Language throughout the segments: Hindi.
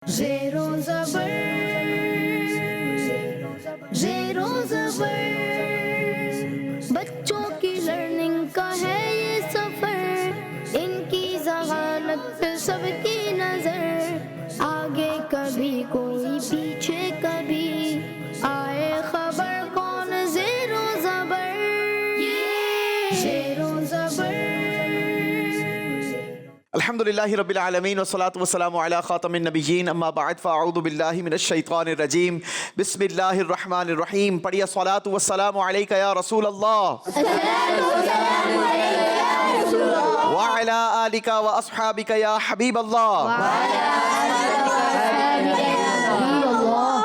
ज़ेरो ज़बर, ज़ेरो ज़बर, बच्चों की लर्निंग का है ये सफ़र, इनकी ज़हानत पे सबकी नज़र, आगे कभी कोई पीछे कभी, आए खबर कौन ज़ेरो ज़बर, ज़ेरो ज़बर। अल्हम्दुलिल्लाहि रब्बिल आलमीन वस्सलातु वस्सलामु अला खातमिन नबिय्यीन अम्मा बाद फ़अऊज़ु बिल्लाहि मिनश शैतानिर रजीम बिस्मिल्लाहिर रहमानिर रहीम। पढ़िए सलातु वस्सलामु अलैका या रसूल अल्लाह व अला आलिका व अस्हाबिका या हबीब अल्लाह।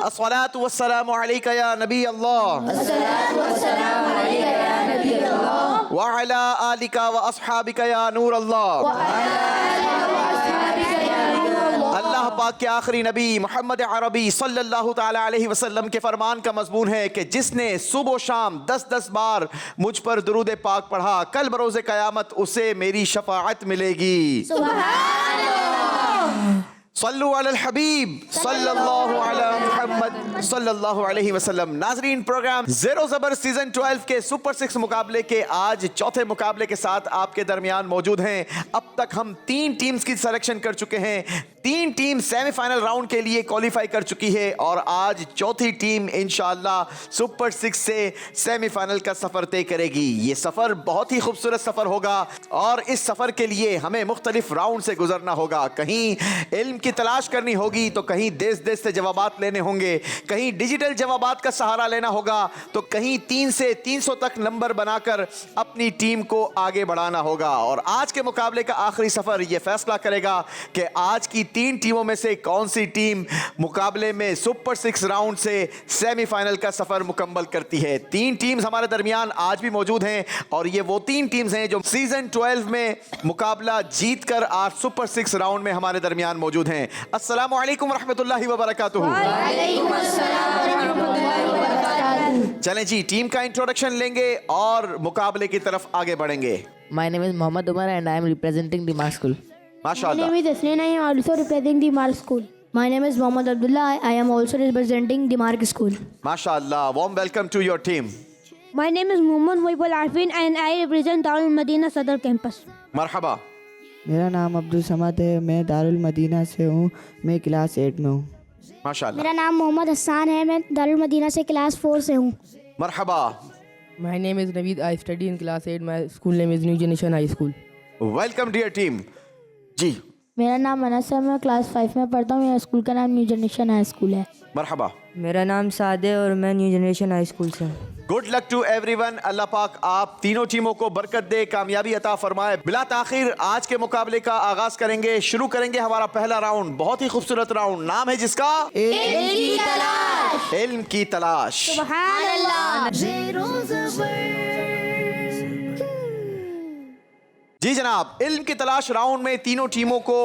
अस्सलातु वस्सलामु अलैका या नबी अल्लाह व अला आलिका व अस्हाबिका या नूर अल्लाह। अल्लाह पाक के आखिरी नबी मोहम्मद अरबी सल्लल्लाहु ताला अलैहि वसल्लम के फरमान का मजमून है कि जिसने सुबह शाम 10-10 बार मुझ पर दुरूद पाक पढ़ा, कल बरोज़े क़यामत उसे मेरी शफाअत मिलेगी। सल्लु अलल हबीब सल्लल्लाहु अला मुहम्मद सल्लल्लाहु अलैहि वसल्लम। नाज़रीन, प्रोग्राम ज़ेरो ज़बर सीजन 12 के सुपर 6 मुकाबले के आज चौथे मुकाबले के साथ आपके दरमियान मौजूद हैं। अब तक हम 3 टीम्स की सिलेक्शन कर चुके हैं, 3 टीम सेमीफाइनल राउंड के लिए क्वालिफाई कर चुकी है और आज चौथी टीम इंशाअल्लाह सुपर 6 से सेमीफाइनल का सफर तय करेगी। ये सफर बहुत ही खूबसूरत सफर होगा और इस सफर के लिए हमें मुख्तलिफ राउंड से गुजरना होगा। कहीं इल्म की तलाश करनी होगी तो कहीं देश देश से जवाबात लेने होंगे, कहीं डिजिटल जवाबात का सहारा लेना होगा तो कहीं 3 से 300 तक नंबर बनाकर अपनी टीम को आगे बढ़ाना होगा। और आज के मुकाबले का आखिरी सफर यह फैसला करेगा कि आज की 3 टीमों में से कौन सी टीम मुकाबले में सुपर 6 राउंड से सेमीफाइनल का सफर मुकम्मल करती है। 3 टीम्स हमारे दरमियान आज भी मौजूद हैं और ये वो 3 टीम्स हैं जो सीजन 12 में मुकाबला जीतकर आज सुपर 6 राउंड में हमारे दरमियान मौजूद हैं। अस्सलामु अलैकुम रहमतुल्लाहि व बरकातुहू। चलें जी, टीम का इंट्रोडक्शन लेंगे और मुकाबले की तरफ आगे बढ़ेंगे। My name is Mohammad Umar and I am representing the Mark School. My माशाअल्लाह। name is Asnin. I am also representing the Mark School. My name is Mohammad Abdullah. I am also representing the Mark School. माशाअल्लाह। Warm welcome to your team. My name is Mohammad Moibul Arfin and I represent Darul Madina Sadr Campus. मरहबा। मेरा नाम अब्दुल समद है, मैं दारुल मदीना से हूँ, मैं क्लास 8 में हूँ। माशाअल्लाह। मेरा नाम मोहम्मद हसन है, मैं दारुल मदीना से क्लास 4 से हूँ। मरहबा। My name is Naveed. I study in class 8. My school name is New Generation High School. Welcome dear team. जी मेरा नाम अनस है, मैं क्लास 5 में पढ़ता हूँ। मेरा स्कूल का नाम न्यू जनरेशन हाई स्कूल है। मरहबा। मेरा नाम साद है और मैं न्यू जनरेशन हाई स्कूल से हूँ। Good luck to everyone. Allah पाक आप तीनों टीमों को बरकत दे, कामयाबी अता फरमाए। बिला ताखिर आज के मुकाबले का आगाज करेंगे, शुरू करेंगे हमारा पहला राउंड। बहुत ही खूबसूरत राउंड, नाम है जिसका इल्म की तलाश। सुभान अल्लाह। ज़ेरो ज़बर, जी जनाब, इल्म की तलाश राउंड में तीनों टीमों को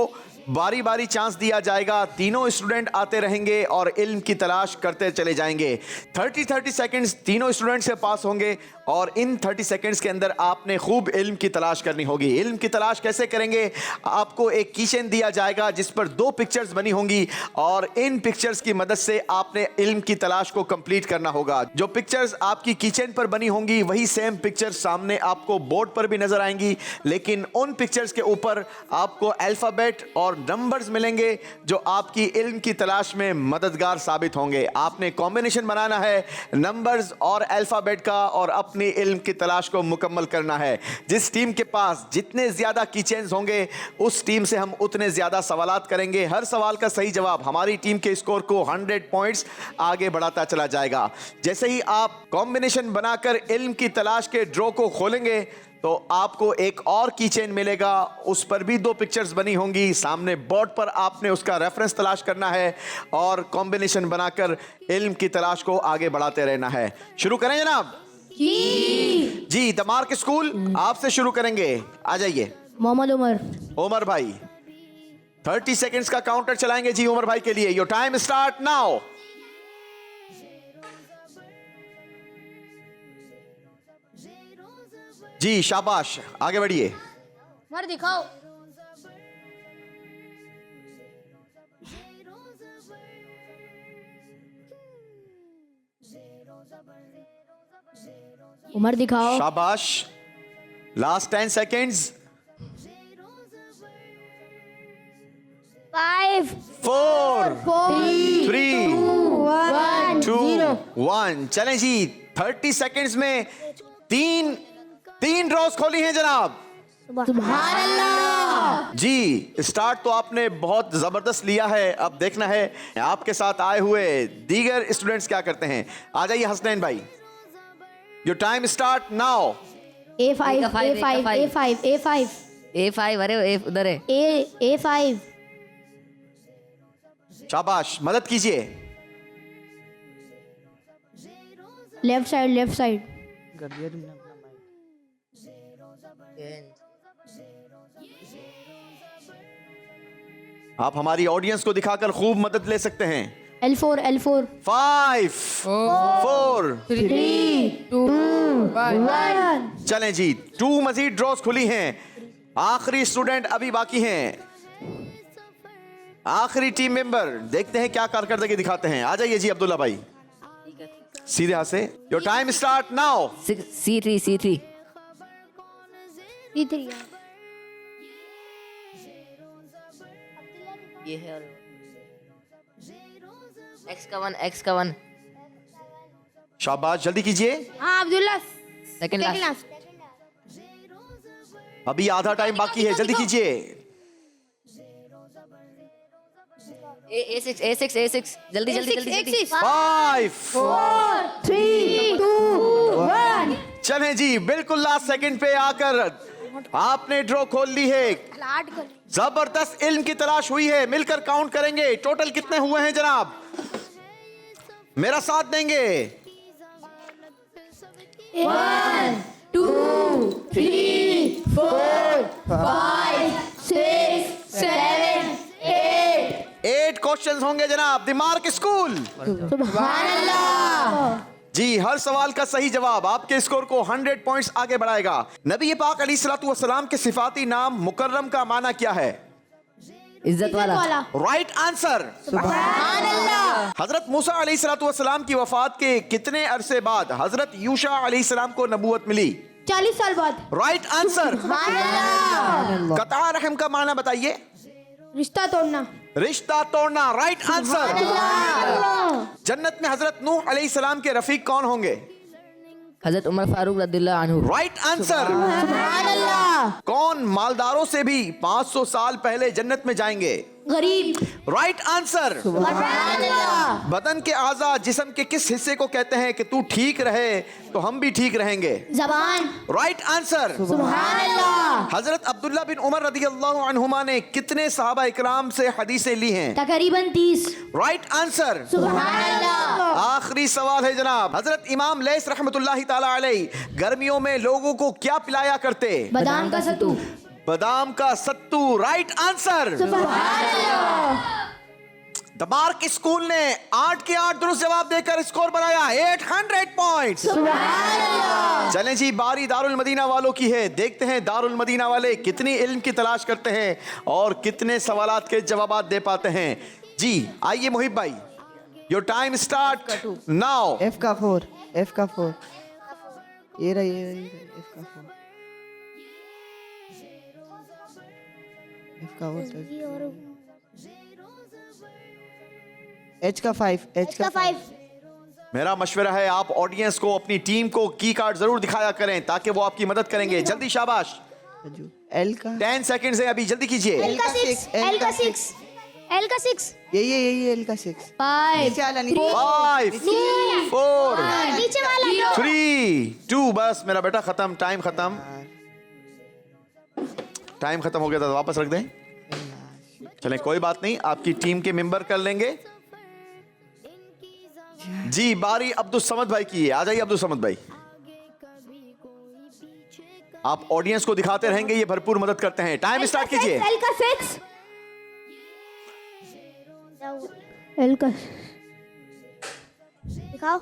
बारी बारी चांस दिया जाएगा। तीनों स्टूडेंट आते रहेंगे और इल्म की तलाश करते चले जाएंगे। 30 सेकंड्स तीनों स्टूडेंट से पास होंगे और इन 30 सेकंड्स के अंदर आपने खूब इल्म की तलाश करनी होगी। इल्म की तलाश कैसे करेंगे? आपको एक कीचेन दिया जाएगा जिस पर 2 पिक्चर्स बनी होंगी और इन पिक्चर्स की मदद से आपने इल्म की तलाश को कंप्लीट करना होगा। जो पिक्चर्स आपकी कीचेन पर बनी होंगी वही सेम पिक्चर्स सामने आपको बोर्ड पर भी नजर आएंगी, लेकिन उन पिक्चर्स के ऊपर आपको अल्फाबेट और नंबर्स मिलेंगे जो आपकी इल्म की तलाश में मददगार साबित होंगे। आपने कॉम्बिनेशन बनाना है नंबर्स और अल्फाबेट का और अपनी इल्म की तलाश को मुकम्मल करना है। जिस टीम के पास जितने ज्यादा कीचेन्स होंगे उस टीम से हम उतने ज्यादा सवालात करेंगे। हर सवाल का सही जवाब हमारी टीम के स्कोर को 100 पॉइंट्स आगे बढ़ाता चला जाएगा। जैसे ही आप कॉम्बिनेशन बनाकर इल्म की तलाश के ड्रॉ को खोलेंगे तो आपको एक और कीचेन मिलेगा, उस पर भी 2 पिक्चर्स बनी होंगी। सामने बोर्ड पर आपने उसका रेफरेंस तलाश करना है और कॉम्बिनेशन बनाकर इल्म की तलाश को आगे बढ़ाते रहना है। शुरू करें जनाब? जी द मार्क स्कूल आपसे शुरू करेंगे, आ जाइए। मोहम्मद उमर। उमर भाई 30 सेकंड्स का काउंटर चलाएंगे जी उमर भाई के लिए। Your time start now. जी शाबाश, आगे बढ़िए। मर दिखाओ। उमर दिखाओ। शाबाश। Last 10 seconds. 5 4 3 1 2 1। चलें जी, 30 सेकेंड्स में तीन ड्रॉज खोली हैं जनाब। सुभान अल्लाह। जी, स्टार्ट तो आपने बहुत जबरदस्त लिया है। अब देखना है आपके साथ आए हुए दीगर स्टूडेंट्स क्या करते हैं। आ जाइए हसनैन भाई, your time start now. A5 A5 A5 A5 A5 अरे A उधर है। A5 शाबाश, मदद कीजिए। Left side. कर दिया तुमने अपना माइक। आप हमारी ऑडियंस को दिखाकर खूब मदद ले सकते हैं। L4 5 4 3 2 1। चलें जी, 2 मजीद ड्रॉज खुली हैं। आखिरी स्टूडेंट अभी बाकी हैं, आखिरी टीम मेंबर। देखते हैं क्या कारकर्दगी दिखाते हैं। आ जाइए जी अब्दुल्ला भाई, सीधे हाथ से। Your time start now. C3 C3 3 ये है और X का 1 शाबाश, जल्दी कीजिए। हाँ अब्दुल्ला सेकंड लास्ट अभी आधा टाइम बाकी है, जल्दी कीजिए। A6 जल्दी 5 3 2 1। चलें जी, बिल्कुल लास्ट सेकंड पे आकर आपने ड्रॉ खोल ली है। जबरदस्त इल्म की तलाश हुई है। मिलकर काउंट करेंगे टोटल कितने हुए हैं जनाब, मेरा साथ देंगे। 1 2 3 4 5 6 7 8 क्वेश्चंस होंगे जनाब। दिमाग स्कूल। सुभान अल्लाह। जी, हर सवाल का सही जवाब आपके स्कोर को 100 पॉइंट्स आगे बढ़ाएगा। नबी पाक अलैहिस्सलातु वस्सलाम के सिफाती नाम मुकर्रम का माना क्या है? इज्जत वाला। Right answer. सुभान अल्लाह। हजरत मूसा अलैहिस्सलातु वस्सलाम की वफात के कितने अरसे बाद हजरत यूशा अलैहिस्सलाम को नबूवत मिली? 40 साल बाद। Right answer. सुभान अल्लाह। कता रहम का माना बताइए। रिश्ता तोड़ना। रिश्ता तोड़ना। Right answer. जन्नत में हजरत नूह अलैहिस्सलाम के रफीक कौन होंगे? हजरत उमर फारूक रदियल्लाहु अन्हु। Right answer. सुभान अल्लाह। कौन मालदारों से भी 500 साल पहले जन्नत में जाएंगे? गरीब। Right answer. सुभान अल्लाह। बदन के आज़ा जिस्म के किस हिस्से को कहते हैं कि तू ठीक रहे तो हम भी ठीक रहेंगे? जबान। Right answer. सुभान अल्लाह। हजरत अब्दुल्ला बिन उमर रदियल्लाहु अन्हुमा ने कितने सहाबा इकराम से हदीसें ली हैं? तकरीबन 30। Right answer. सुभान अल्लाह। आखिरी सवाल है जनाब। हजरत इमाम लैस रहमतुल्लाहि ताला अलैहि गर्मियों में लोगों को क्या पिलाया करते? बादाम का सत्तू। बादाम का सत्तू। Right answer. सुभान अल्लाह। दमार्क स्कूल ने 8 के 8 दुरुस्त जवाब देकर स्कोर बनाया 800 पॉइंट्स। सुभान अल्लाह। चलें जी, बारी दारुल मदीना वालों की है। देखते हैं दारुल मदीना वाले कितनी इल्म की तलाश करते हैं और कितने सवालात के जवाब दे पाते हैं। जी आइए मुहिब भाई, your time start now. F का 4 F का 4 ये रहा F का 4 F का 4 H का 5 H का 5 मेरा मशवरा है आप ऑडियंस को अपनी टीम को की कार्ड जरूर दिखाया करें ताकि वो आपकी मदद करेंगे। जल्दी शाबाश। L का 10 सेकंड्स है अभी, जल्दी कीजिए। L का 6 L का 6 यही L का 6 5 नीचे वाला नीचे 5 4 नीचे वाला 3 2। बस मेरा बेटा खत्म, टाइम खत्म, टाइम खत्म हो गया था, वापस रख दें। चलें कोई बात नहीं, आपकी टीम के मेंबर कर लेंगे। जी बारी अब्दुल समद भाई की है। आ जाइए अब्दुल समद भाई, आप ऑडियंस को दिखाते रहेंगे, ये भरपूर मदद करते हैं। टाइम स्टार्ट कीजिए। L का 6 L का दिखाओ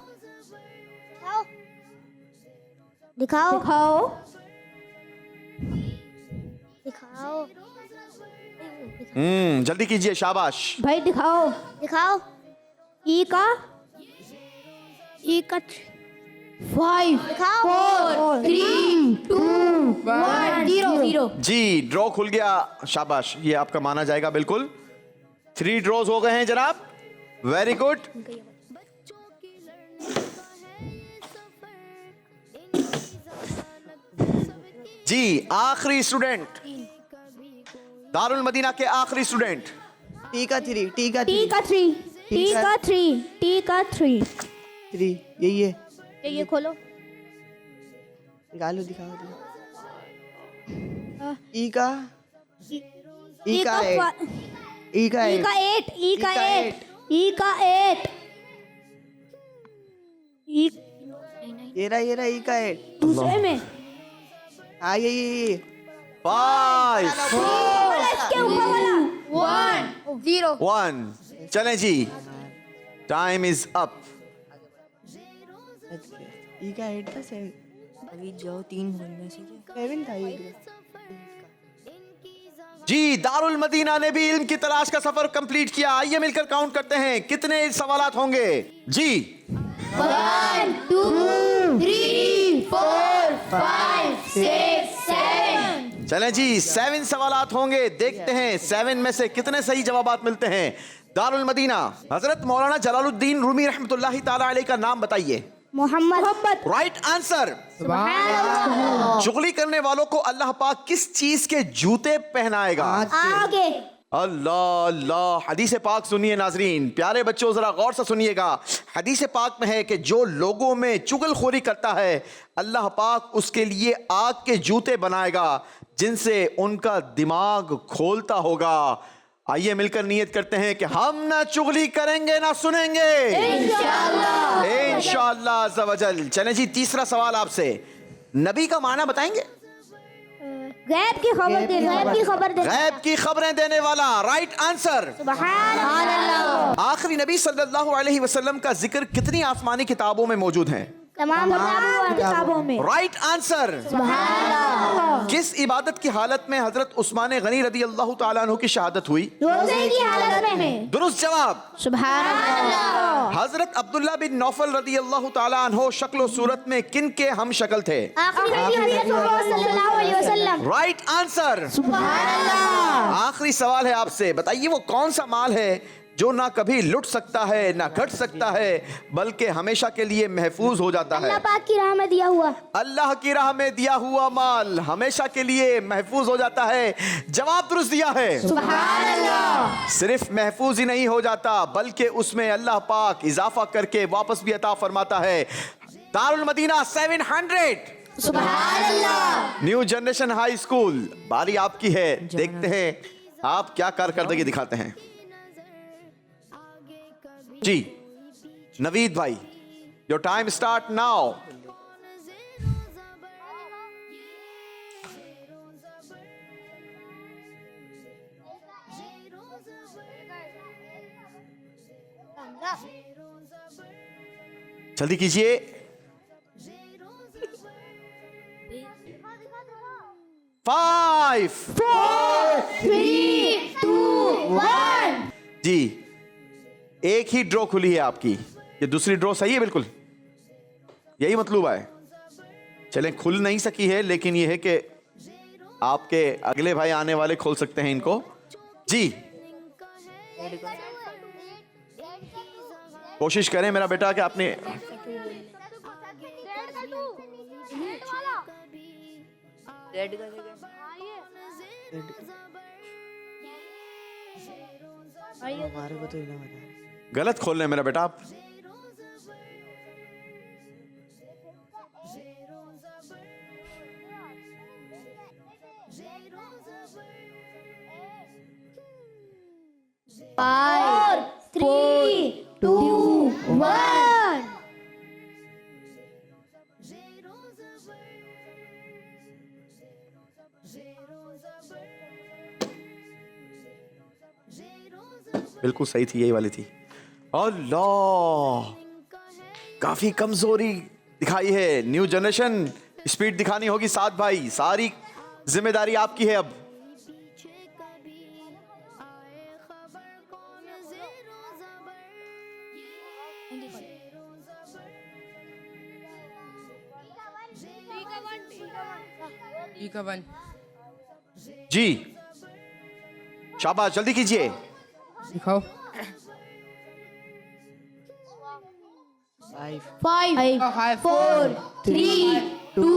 दिखाओ दिखाओ। दिखाओ जल्दी कीजिए, शाबाश। भाई दिखाओ। दिखाओ E का 5 4 3 2 1 0 जी ड्रॉ खुल गया, शाबाश, ये आपका माना जाएगा बिल्कुल। 3 ड्रॉज हो गए हैं जनाब, वेरी गुड। जी आखिरी स्टूडेंट, दारुल मदीना के आखिरी स्टूडेंट। टी का 3 टी का T का 3 T का 3 T का 3 3 यही है। ये खोलो। निकालो, दिखाओ। ई का 8 ई का 8 E का 8 E का 8 E का 8 E ये रहा ई का 8। दूसरे में हाँ ये 5 इसके ऊपर वाला 1 0 1। चलें जी, टाइम इज अप। ई का 8 था 7 अभी जाओ 3 बोलने से 7 था ये। जी दारुल मदीना ने भी इल्म की तलाश का सफर कंप्लीट किया। आइए मिलकर काउंट करते हैं कितने सवालात होंगे। जी 1 2 3 4 5 6 7 चलें जी, 7 सवालात होंगे। देखते हैं 7 में से कितने सही जवाबात मिलते हैं। दारुल मदीना, हजरत मौलाना जलालुद्दीन रूमी रहमतुल्लाहि ताला अलैह का नाम बताइए। Mohammad right answer. चुगली करने वालों को अल्लाह पाक किस चीज के जूते पहनाएगा? आगे अल्लाह अल्लाह। हदीस पाक सुनिए नाजरीन, प्यारे बच्चों जरा गौर से सुनिएगा। हदीस पाक में है कि जो लोगों में चुगलखोरी करता है अल्लाह पाक उसके लिए आग के जूते बनाएगा जिनसे उनका दिमाग खोलता होगा। आइए मिलकर नियत करते हैं कि हम ना चुगली करेंगे ना सुनेंगे इंशाअल्लाह अज़्ज़ा वजल। चलें जी, तीसरा सवाल आपसे, नबी का माना बताएंगे? गैब की खबर दे गैब की खबरें देने वाला। Right answer. सुभान अल्लाह। आखिरी नबी सल्लल्लाहु अलैहि वसल्लम का जिक्र कितनी आसमानी किताबों में मौजूद है? तमाम किताबों में। Right answer. सुभान अल्लाह। किस इबादत की हालत में हजरत उस्मान गनी रदी अल्लाह ताला अन्हु की शहादत हुई? रोजे की हालत में। दुरुस्त जवाब। सुभान अल्लाह। हजरत अब्दुल्ला बिन नौफल रदी अल्लाह ताला अन्हु शक्ल व सूरत में किन के हम शक्ल थे? आखिरी नबी हज़रत मोहम्मद सल्लल्लाहु अलैहि वसल्लम। Right answer. सुभान अल्लाह। आखिरी सवाल है आपसे, बताइए वो कौन सा माल है जो ना कभी लुट सकता है ना घट सकता है बल्कि हमेशा के लिए महफूज हो जाता है? अल्लाह पाक की राह में दिया हुआ। अल्लाह की राह में दिया हुआ माल हमेशा के लिए महफूज हो जाता है। जवाब दुरुस्त दिया है। सुभान अल्लाह। सिर्फ महफूज ही नहीं हो जाता बल्कि उसमें अल्लाह पाक इजाफा करके वापस भी अता फरमाता है। दारुल मदीना 700। सुभान अल्लाह। न्यू जनरेशन हाई स्कूल, बारी आपकी है। देखते हैं आप क्या कारकर्दगी दिखाते हैं। जी नवीद भाई, योर टाइम स्टार्ट नाउ। जल्दी कीजिए। फाइव 4 3 2 1। जी एक ही ड्रॉ खुली है आपकी, ये दूसरी ड्रॉ सही है बिल्कुल, यही मतलब है। चलें, खुल नहीं सकी है लेकिन ये है कि आपके अगले भाई आने वाले खोल सकते हैं इनको। जी कोशिश करें मेरा बेटा कि आपने हमारे को तो इन्हें बता। गलत खोल रहे हैं मेरा बेटा आप। Five, 3 2 1। बिल्कुल सही थी, यही वाली थी। अल्लाह, काफी कमजोरी दिखाई है। न्यू जनरेशन, स्पीड दिखानी होगी। साथ भाई, सारी जिम्मेदारी आपकी है अब। E का 1. जी शाबाश, जल्दी कीजिए। दिखाओ. 5, 4, 3, 2,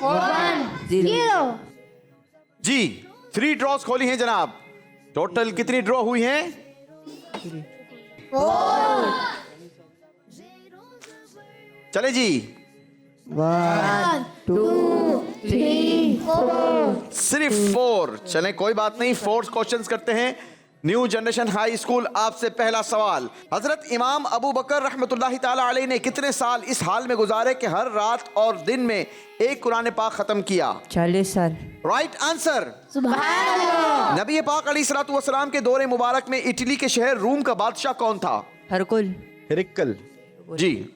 1, 0. जी 3 ड्रॉज खोली हैं जनाब। टोटल कितनी ड्रॉ हुई हैं? 4. चले जी। 1 2 3, 4. सिर्फ 4। चलें कोई बात नहीं, 4 क्वेश्चंस करते हैं। न्यू जनरेशन हाई स्कूल, आपसे पहला सवाल। हजरत इमाम अबू बकर रहमतुल्लाहि ताला अलैह ने कितने साल इस हाल में गुजारे कि हर रात और दिन में एक कुरान पाक खत्म किया? 40 साल। Right answer. सुभान अल्लाह. नबी पाक अलैहिस्सलातु वस्सलाम के दौरे मुबारक में इटली के शहर रूम का बादशाह कौन था? हरकुल। हिरकल। जी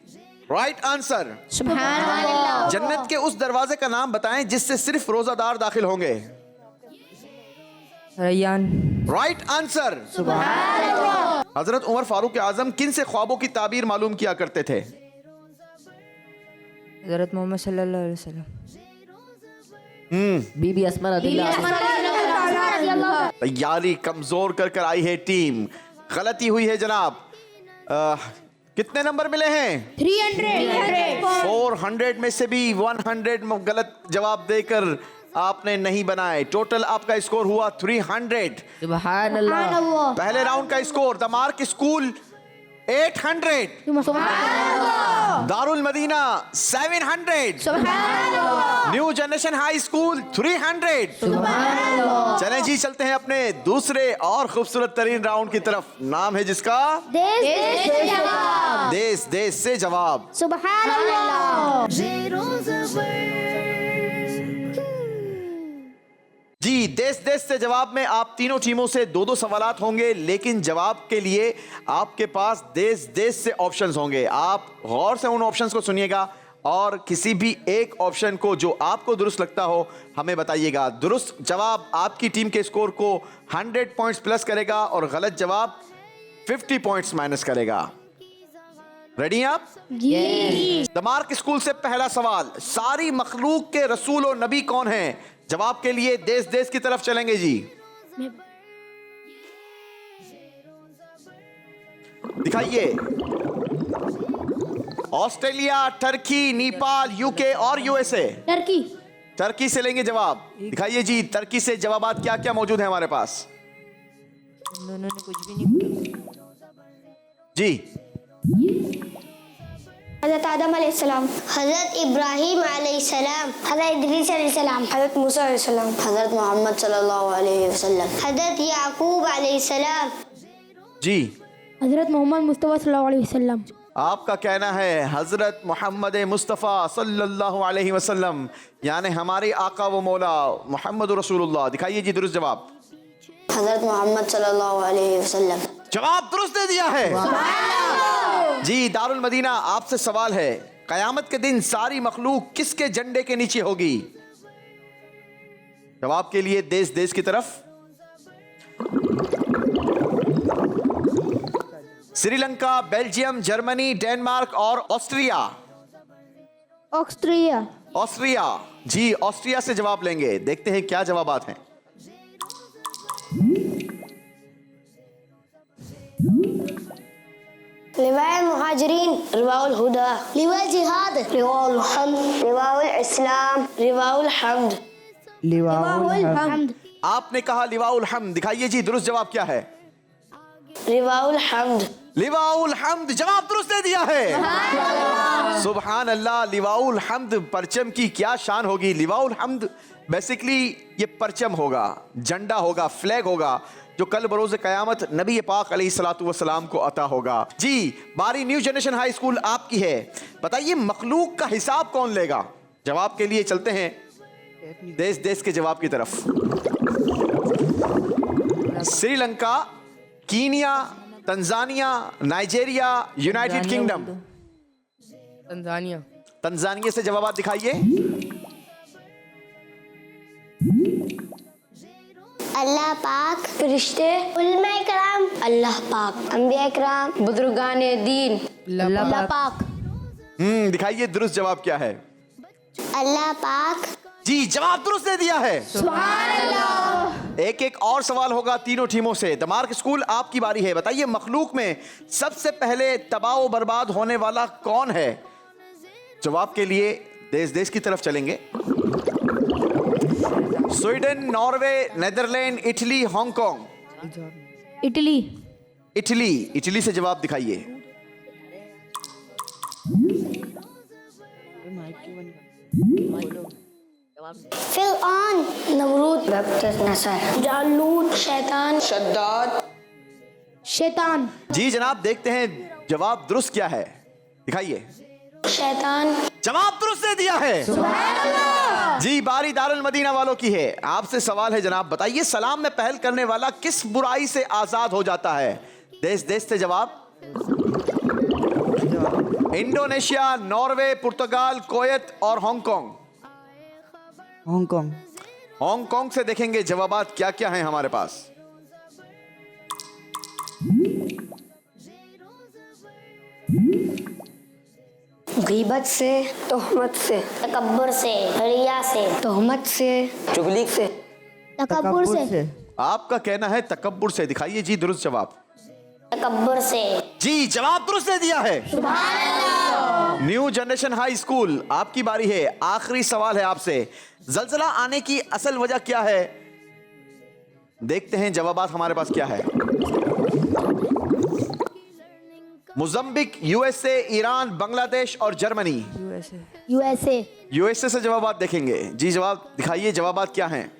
राइट आंसर। सुभान अल्लाह. जन्नत के उस दरवाजे का नाम बताएं जिससे सिर्फ रोजादार दाखिल होंगे। रैयान। Right answer. हजरत उमर फारूक आजम किन से ख्वाबों की ताबीर मालूम किया करते थे? हज़रत मोहम्मद सल्लल्लाहु अलैहि वसल्लम। बीबी अस्मा रज़ियल्लाहु। तैयारी कमजोर कर कर आई है टीम। गलती हुई है जनाब। कितने नंबर मिले हैं? 300. 400 में से भी 100 गलत जवाब देकर आपने नहीं बनाए। टोटल आपका स्कोर हुआ 300। सुभान अल्लाह। पहले राउंड का score the mark school 800, Darul Madina 700, new generation high school 300। चलें जी, चलते हैं अपने दूसरे और खूबसूरत तरीन राउंड की तरफ। नाम है जिसका देश देश से जवाब। सुभान अल्लाह. जी देश देश से जवाब में आप तीनों टीमों से 2-2 सवालात होंगे, लेकिन जवाब के लिए आपके पास देश देश से ऑप्शंस होंगे। आप गौर से उन ऑप्शंस को सुनिएगा और किसी भी एक ऑप्शन को जो आपको दुरुस्त लगता हो हमें बताइएगा। दुरुस्त जवाब आपकी टीम के स्कोर को 100 पॉइंट्स प्लस करेगा और गलत जवाब 50 पॉइंट्स माइनस करेगा। रेडी हैं आप? जी. द मार्क स्कूल से पहला सवाल। सारी मखलूक के रसूल और नबी कौन हैं? जवाब के लिए देश देश की तरफ चलेंगे जी। दिखाइए। ऑस्ट्रेलिया, टर्की, नेपाल, यूके और यूएसए। टर्की. टर्की से लेंगे जवाब। दिखाइए जी, टर्की से जवाबात क्या क्या मौजूद है हमारे पास? दोनों ने कुछ भी नहीं किया। जी हज़रत आदम अलैहिस्सलाम, हज़रत इब्राहीम अलैहिस्सलाम, हज़रत इदरीस अलैहिस्सलाम, हज़रत मूसा अलैहिस्सलाम, हज़रत मोहम्मद सल्लल्लाहु अलैहि वसल्लम, हज़रत याकूब अलैहिस्सलाम। जी हजरत मोहम्मद मुस्तफ़ा सल्लल्लाहु अलैहि वसल्लम. आपका कहना है हजरत मोहम्मद मुस्तफ़ा सल्लल्लाहु अलैहि वसल्लम, यानी हमारे आका व मौला मोहम्मद रसूलुल्लाह। दिखाइए जी दुरुस्त जवाब। हज़रत मोहम्मद सल्लल्लाहु अलैहि वसल्लम। जवाब दुरुस्त दे दिया है जी। दारुल मदीना, आपसे सवाल है, कयामत के दिन सारी मखलूक किसके झंडे के नीचे होगी? जवाब के लिए देश देश की तरफ। श्रीलंका, बेल्जियम, जर्मनी, डेनमार्क और ऑस्ट्रिया। ऑस्ट्रिया. ऑस्ट्रिया जी, ऑस्ट्रिया से जवाब लेंगे। देखते हैं क्या जवाबात हैं। लिवाए मुहाजिरीन, रिवाउल हुदा, लिवाए जिहाद, रिवाउल हम्द, रिवाउल इस्लाम, रिवाउल हम्द। लिवाउल हम्द। आपने कहा लिवाउल हम्द। दिखाइए जी दुरुस्त जवाब क्या है? रिवाउल हम्द। लिवाउल हम्द, जवाब दुरुस्त दे दिया है। सुभान अल्लाह। लिवाउल हम्द, परचम की क्या शान होगी। लिवाउल हम्द बेसिकली ये परचम होगा, झंडा होगा, फ्लैग होगा, जो कल बरोज़ क़यामत नबी पाक अलैहिस्सलातु वस्सलाम को अता होगा। जी बारी न्यू जनरेशन हाई स्कूल आपकी है। बताइए मखलूक का हिसाब कौन लेगा? जवाब के लिए चलते हैं देश देश के जवाब की तरफ। Sri Lanka, Kenya, Tanzania, Nigeria, United kingdom. Tanzania. Tanzania से जवाब दिखाइए। अल्लाह पाक, फरिश्ते, उलमा इकराम, अल्लाह पाक, अंबिया इकराम, बुजुर्गान दीन, अल्लाह पाक. दिखाइए दुरुस्त जवाब क्या है? अल्लाह पाक। जी जवाब दुरुस्त दे दिया है। एक एक और सवाल होगा तीनों टीमों से। द मार्क स्कूल आपकी बारी है। बताइए मखलूक में सबसे पहले तबाह व बर्बाद होने वाला कौन है? जवाब के लिए देश देश की तरफ चलेंगे। Sweden, Norway, Netherland, Italy, Hong Kong. Italy. Italy. Italy से जवाब दिखाइए। फिरऔन, नमरूद, नसर, जालूत, शैतान, शद्दाद, शैतान। जी जनाब देखते हैं जवाब दुरुस्त क्या है, दिखाइए। शैतान। जवाब दुरुस्त दे दिया है। जी बारी दारुल मदीना वालों की है। आपसे सवाल है जनाब, बताइए सलाम में पहल करने वाला किस बुराई से आजाद हो जाता है? देश देश से जवाब। इंडोनेशिया, नॉर्वे, पुर्तगाल, कुवैत और हांगकांग। हांगकांग। हांगकांग से देखेंगे जवाबात क्या क्या हैं हमारे पास। गीबत से, तोहमत से, तकब्बुर से, रिया से, तोहमत से, चुगली से, तकब्बुर से। आपका कहना है तकब्बुर से। दिखाइए जी दुरुस्त जवाब। तकब्बुर से। जी जवाब दुरुस्त दे दिया है। न्यू जनरेशन हाई स्कूल आपकी बारी है। आखिरी सवाल है आपसे, जलजला आने की असल वजह क्या है? देखते हैं जवाबात हमारे पास क्या है। मोज़म्बिक, यूएसए, ईरान, बांग्लादेश और जर्मनी। यूएसए। यूएसए से जवाबात देखेंगे। जी जवाब दिखाइए, जवाबात क्या हैं?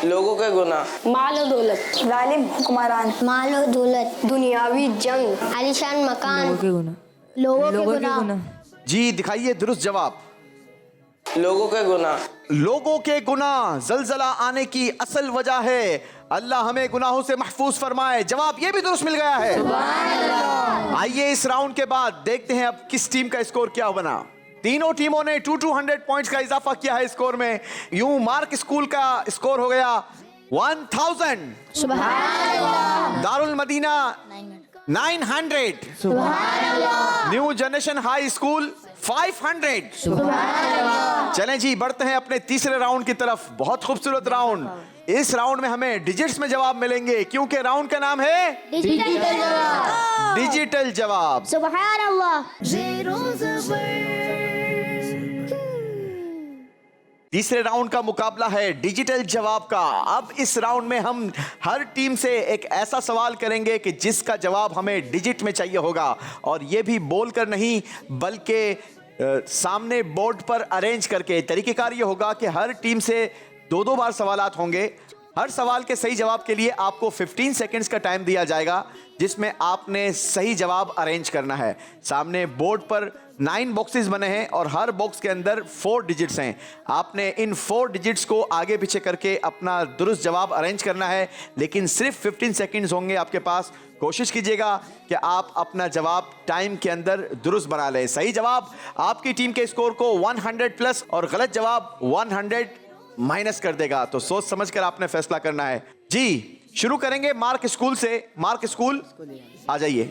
लोगों के गुनाह, मालो दौलत, जालिम हुक्मरान, मालो दौलत, दुनियावी जंग, आलिशान मकान, लोगों के गुनाह, लोगों के लोगों के गुनाह। गुनाह, जी दिखाइए दुरुस्त जवाब। लोगों के गुनाह, लोगों के गुनाह जलजला आने की असल वजह है। अल्लाह हमें गुनाहों से महफूज फरमाए। जवाब ये भी दुरुस्त मिल गया है। आइए इस राउंड के बाद देखते हैं अब किस टीम का स्कोर क्या बना। तीनों टीमों ने 200 पॉइंट्स का इजाफा किया है स्कोर में। यूं मार्क स्कूल का स्कोर हो गया 1000, Darul Madina 900, new generation high school 500। चलें जी बढ़ते हैं अपने तीसरे राउंड की तरफ। बहुत खूबसूरत राउंड। इस राउंड में हमें डिजिट्स में जवाब मिलेंगे क्योंकि राउंड का नाम है डिजिटल जवाब। सुभान अल्लाह। तीसरे राउंड का मुकाबला है डिजिटल जवाब का। अब इस राउंड में हम हर टीम से एक ऐसा सवाल करेंगे कि जिसका जवाब हमें डिजिट में चाहिए होगा, और ये भी बोलकर नहीं बल्कि सामने बोर्ड पर अरेंज करके। तरीकेकार ये होगा कि हर टीम से दो बार सवालात होंगे। हर सवाल के सही जवाब के लिए आपको 15 सेकंड्स का टाइम दिया जाएगा, जिसमें आपने सही जवाब अरेंज करना है। सामने बोर्ड पर 9 बॉक्सेस बने हैं और हर बॉक्स के अंदर 4 डिजिट्स हैं। आपने इन 4 डिजिट्स को आगे पीछे करके अपना दुरुस्त जवाब अरेंज करना है, लेकिन सिर्फ 15 सेकंड्स होंगे आपके पास। कोशिश कीजिएगा कि आप अपना जवाब टाइम के अंदर दुरुस्त बना लें। सही जवाब आपकी टीम के स्कोर को 100 प्लस और गलत जवाब 100 माइनस कर देगा। तो सोच समझ कर आपने फैसला करना है। जी शुरू करेंगे मार्क स्कूल से। मार्क स्कूल आ जाइए।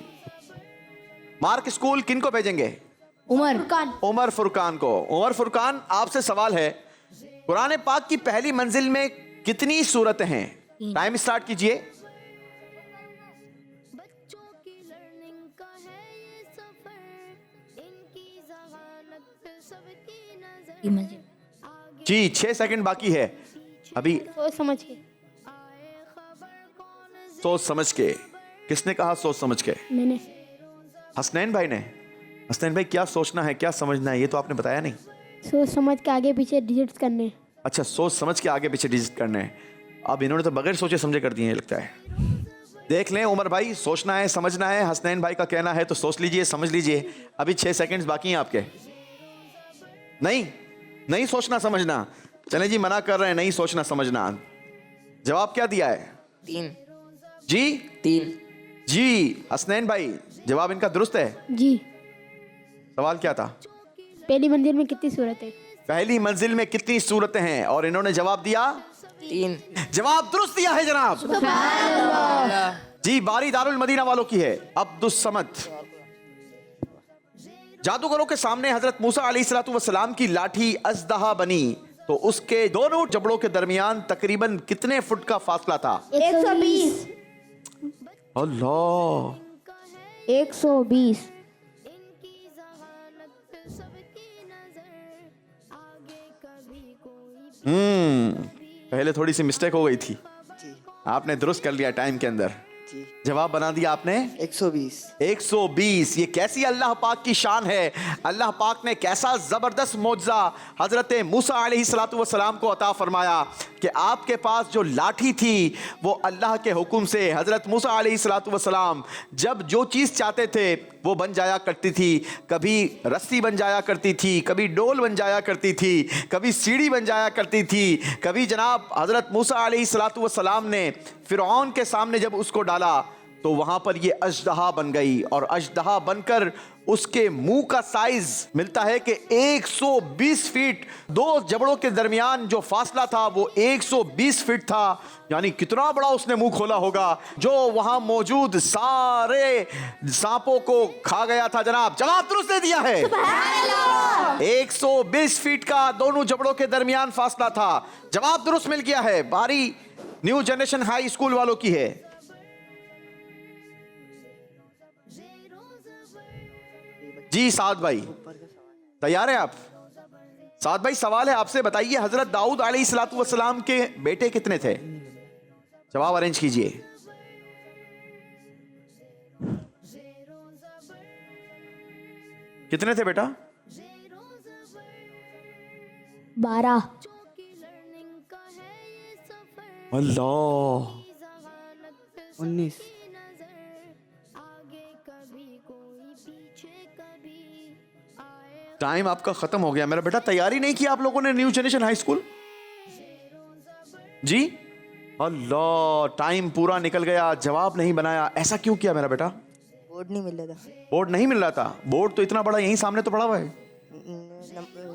मार्क स्कूल किन को भेजेंगे? उमर फुरकान को। उमर फुरकान आपसे सवाल है, कुरान पाक की पहली मंजिल में कितनी सूरतें हैं? टाइम स्टार्ट कीजिए। बच्चों की लर्निंग का है ये सफर, इनकी ज़हानत पे सबकी नजर। जी 6 सेकंड बाकी है अभी। सोच समझ के। सोच समझ के। किसने कहा सोच समझ के? मैंने। हसनैन भाई ने। हसनैन भाई क्या सोचना है, क्या समझना है, ये तो आपने बताया नहीं। सोच समझ के आगे पीछे डिजिट्स करने। अच्छा सोच समझ के आगे पीछे डिजिट करने हैं। अब इन्होंने तो बगैर सोचे समझे कर दिए हैं लगता है। देख लें उमर भाई, सोचना है समझना है। हसनैन भाई का कहना है तो सोच लीजिए समझ लीजिए। अभी 6 सेकंड्स बाकी हैं आपके। नहीं सोचना समझना। चलें जी मना कर रहे हैं, नहीं सोचना समझना। जवाब क्या दिया है? 3 जी जी हसनैन भाई जवाब इनका दुरुस्त है। जी। सवाल क्या था? पहली मंजिल में कितनी सूरतें? पहली मंजिल में कितनी सूरतें हैं? और इन्होंने जवाब दिया 3। जवाब दुरुस्त दिया है जनाब। जी बारी दारुल मदीना वालों की है। अब्दुस समद। जादूगरों के सामने हजरत मूसा अलैहिस्सलाम की लाठी अजदहा बनी तो उसके दोनों जबड़ों के दरमियान तकरीबन कितने फुट का फासला था? 120 अल्लाह। 120 इनकी जहानत पे सबकी नजर, आगे कभी कोई पहले थोड़ी सी मिस्टेक हो गई थी, जी आपने दुरुस्त कर लिया टाइम के अंदर। जी जवाब बना दिया आपने 120। 120। ये कैसी अल्लाह पाक की शान है। अल्लाह पाक ने कैसा जबरदस्त मौजज़ा हजरत मूसा अलैहिस्सलाम को अता फरमाया कि आपके पास जो लाठी थी वो अल्लाह के हुक्म से हजरत मूसा अलैहिस्सलाम जब जो चीज़ चाहते थे वो बन जाया करती थी। कभी रस्सी बन जाया करती थी, कभी डोल बन जाया करती थी, कभी सीढ़ी बन जाया करती थी, कभी जनाब हजरत मूसा अलैहिस्सलाम ने फिरौन के सामने जब उसको डाला तो वहां पर ये अजदहा बन गई और अजदहा बनकर उसके मुंह का साइज मिलता है कि 120 फीट, दो जबड़ों के दरमियान जो फासला था वो 120 फीट था। यानी कितना बड़ा उसने मुंह खोला होगा जो वहां मौजूद सारे सांपों को खा गया था। जनाब जवाब दुरुस्त दे दिया है। 120 फीट का दोनों जबड़ों के दरमियान फासला था। जवाब दुरुस्त मिल गया है। बारी न्यू जनरेशन हाई स्कूल वालों की है। जी साद भाई तैयार हैं आप? साद भाई सवाल है आपसे, बताइए हजरत दाऊद अलैहिस्सलाम के बेटे कितने थे? जवाब अरेंज कीजिए। कितने थे बेटा? 12 अल्लाह। 19। टाइम आपका खत्म हो गया मेरा बेटा। तैयारी नहीं की आप लोगों ने न्यू जनरेशन हाई स्कूल? जी अल्लाह, टाइम पूरा निकल गया, जवाब नहीं बनाया। ऐसा क्यों किया मेरा बेटा? बोर्ड नहीं मिल रहा था। बोर्ड नहीं मिल रहा था? बोर्ड तो इतना बड़ा यहीं सामने तो पड़ा हुआ है।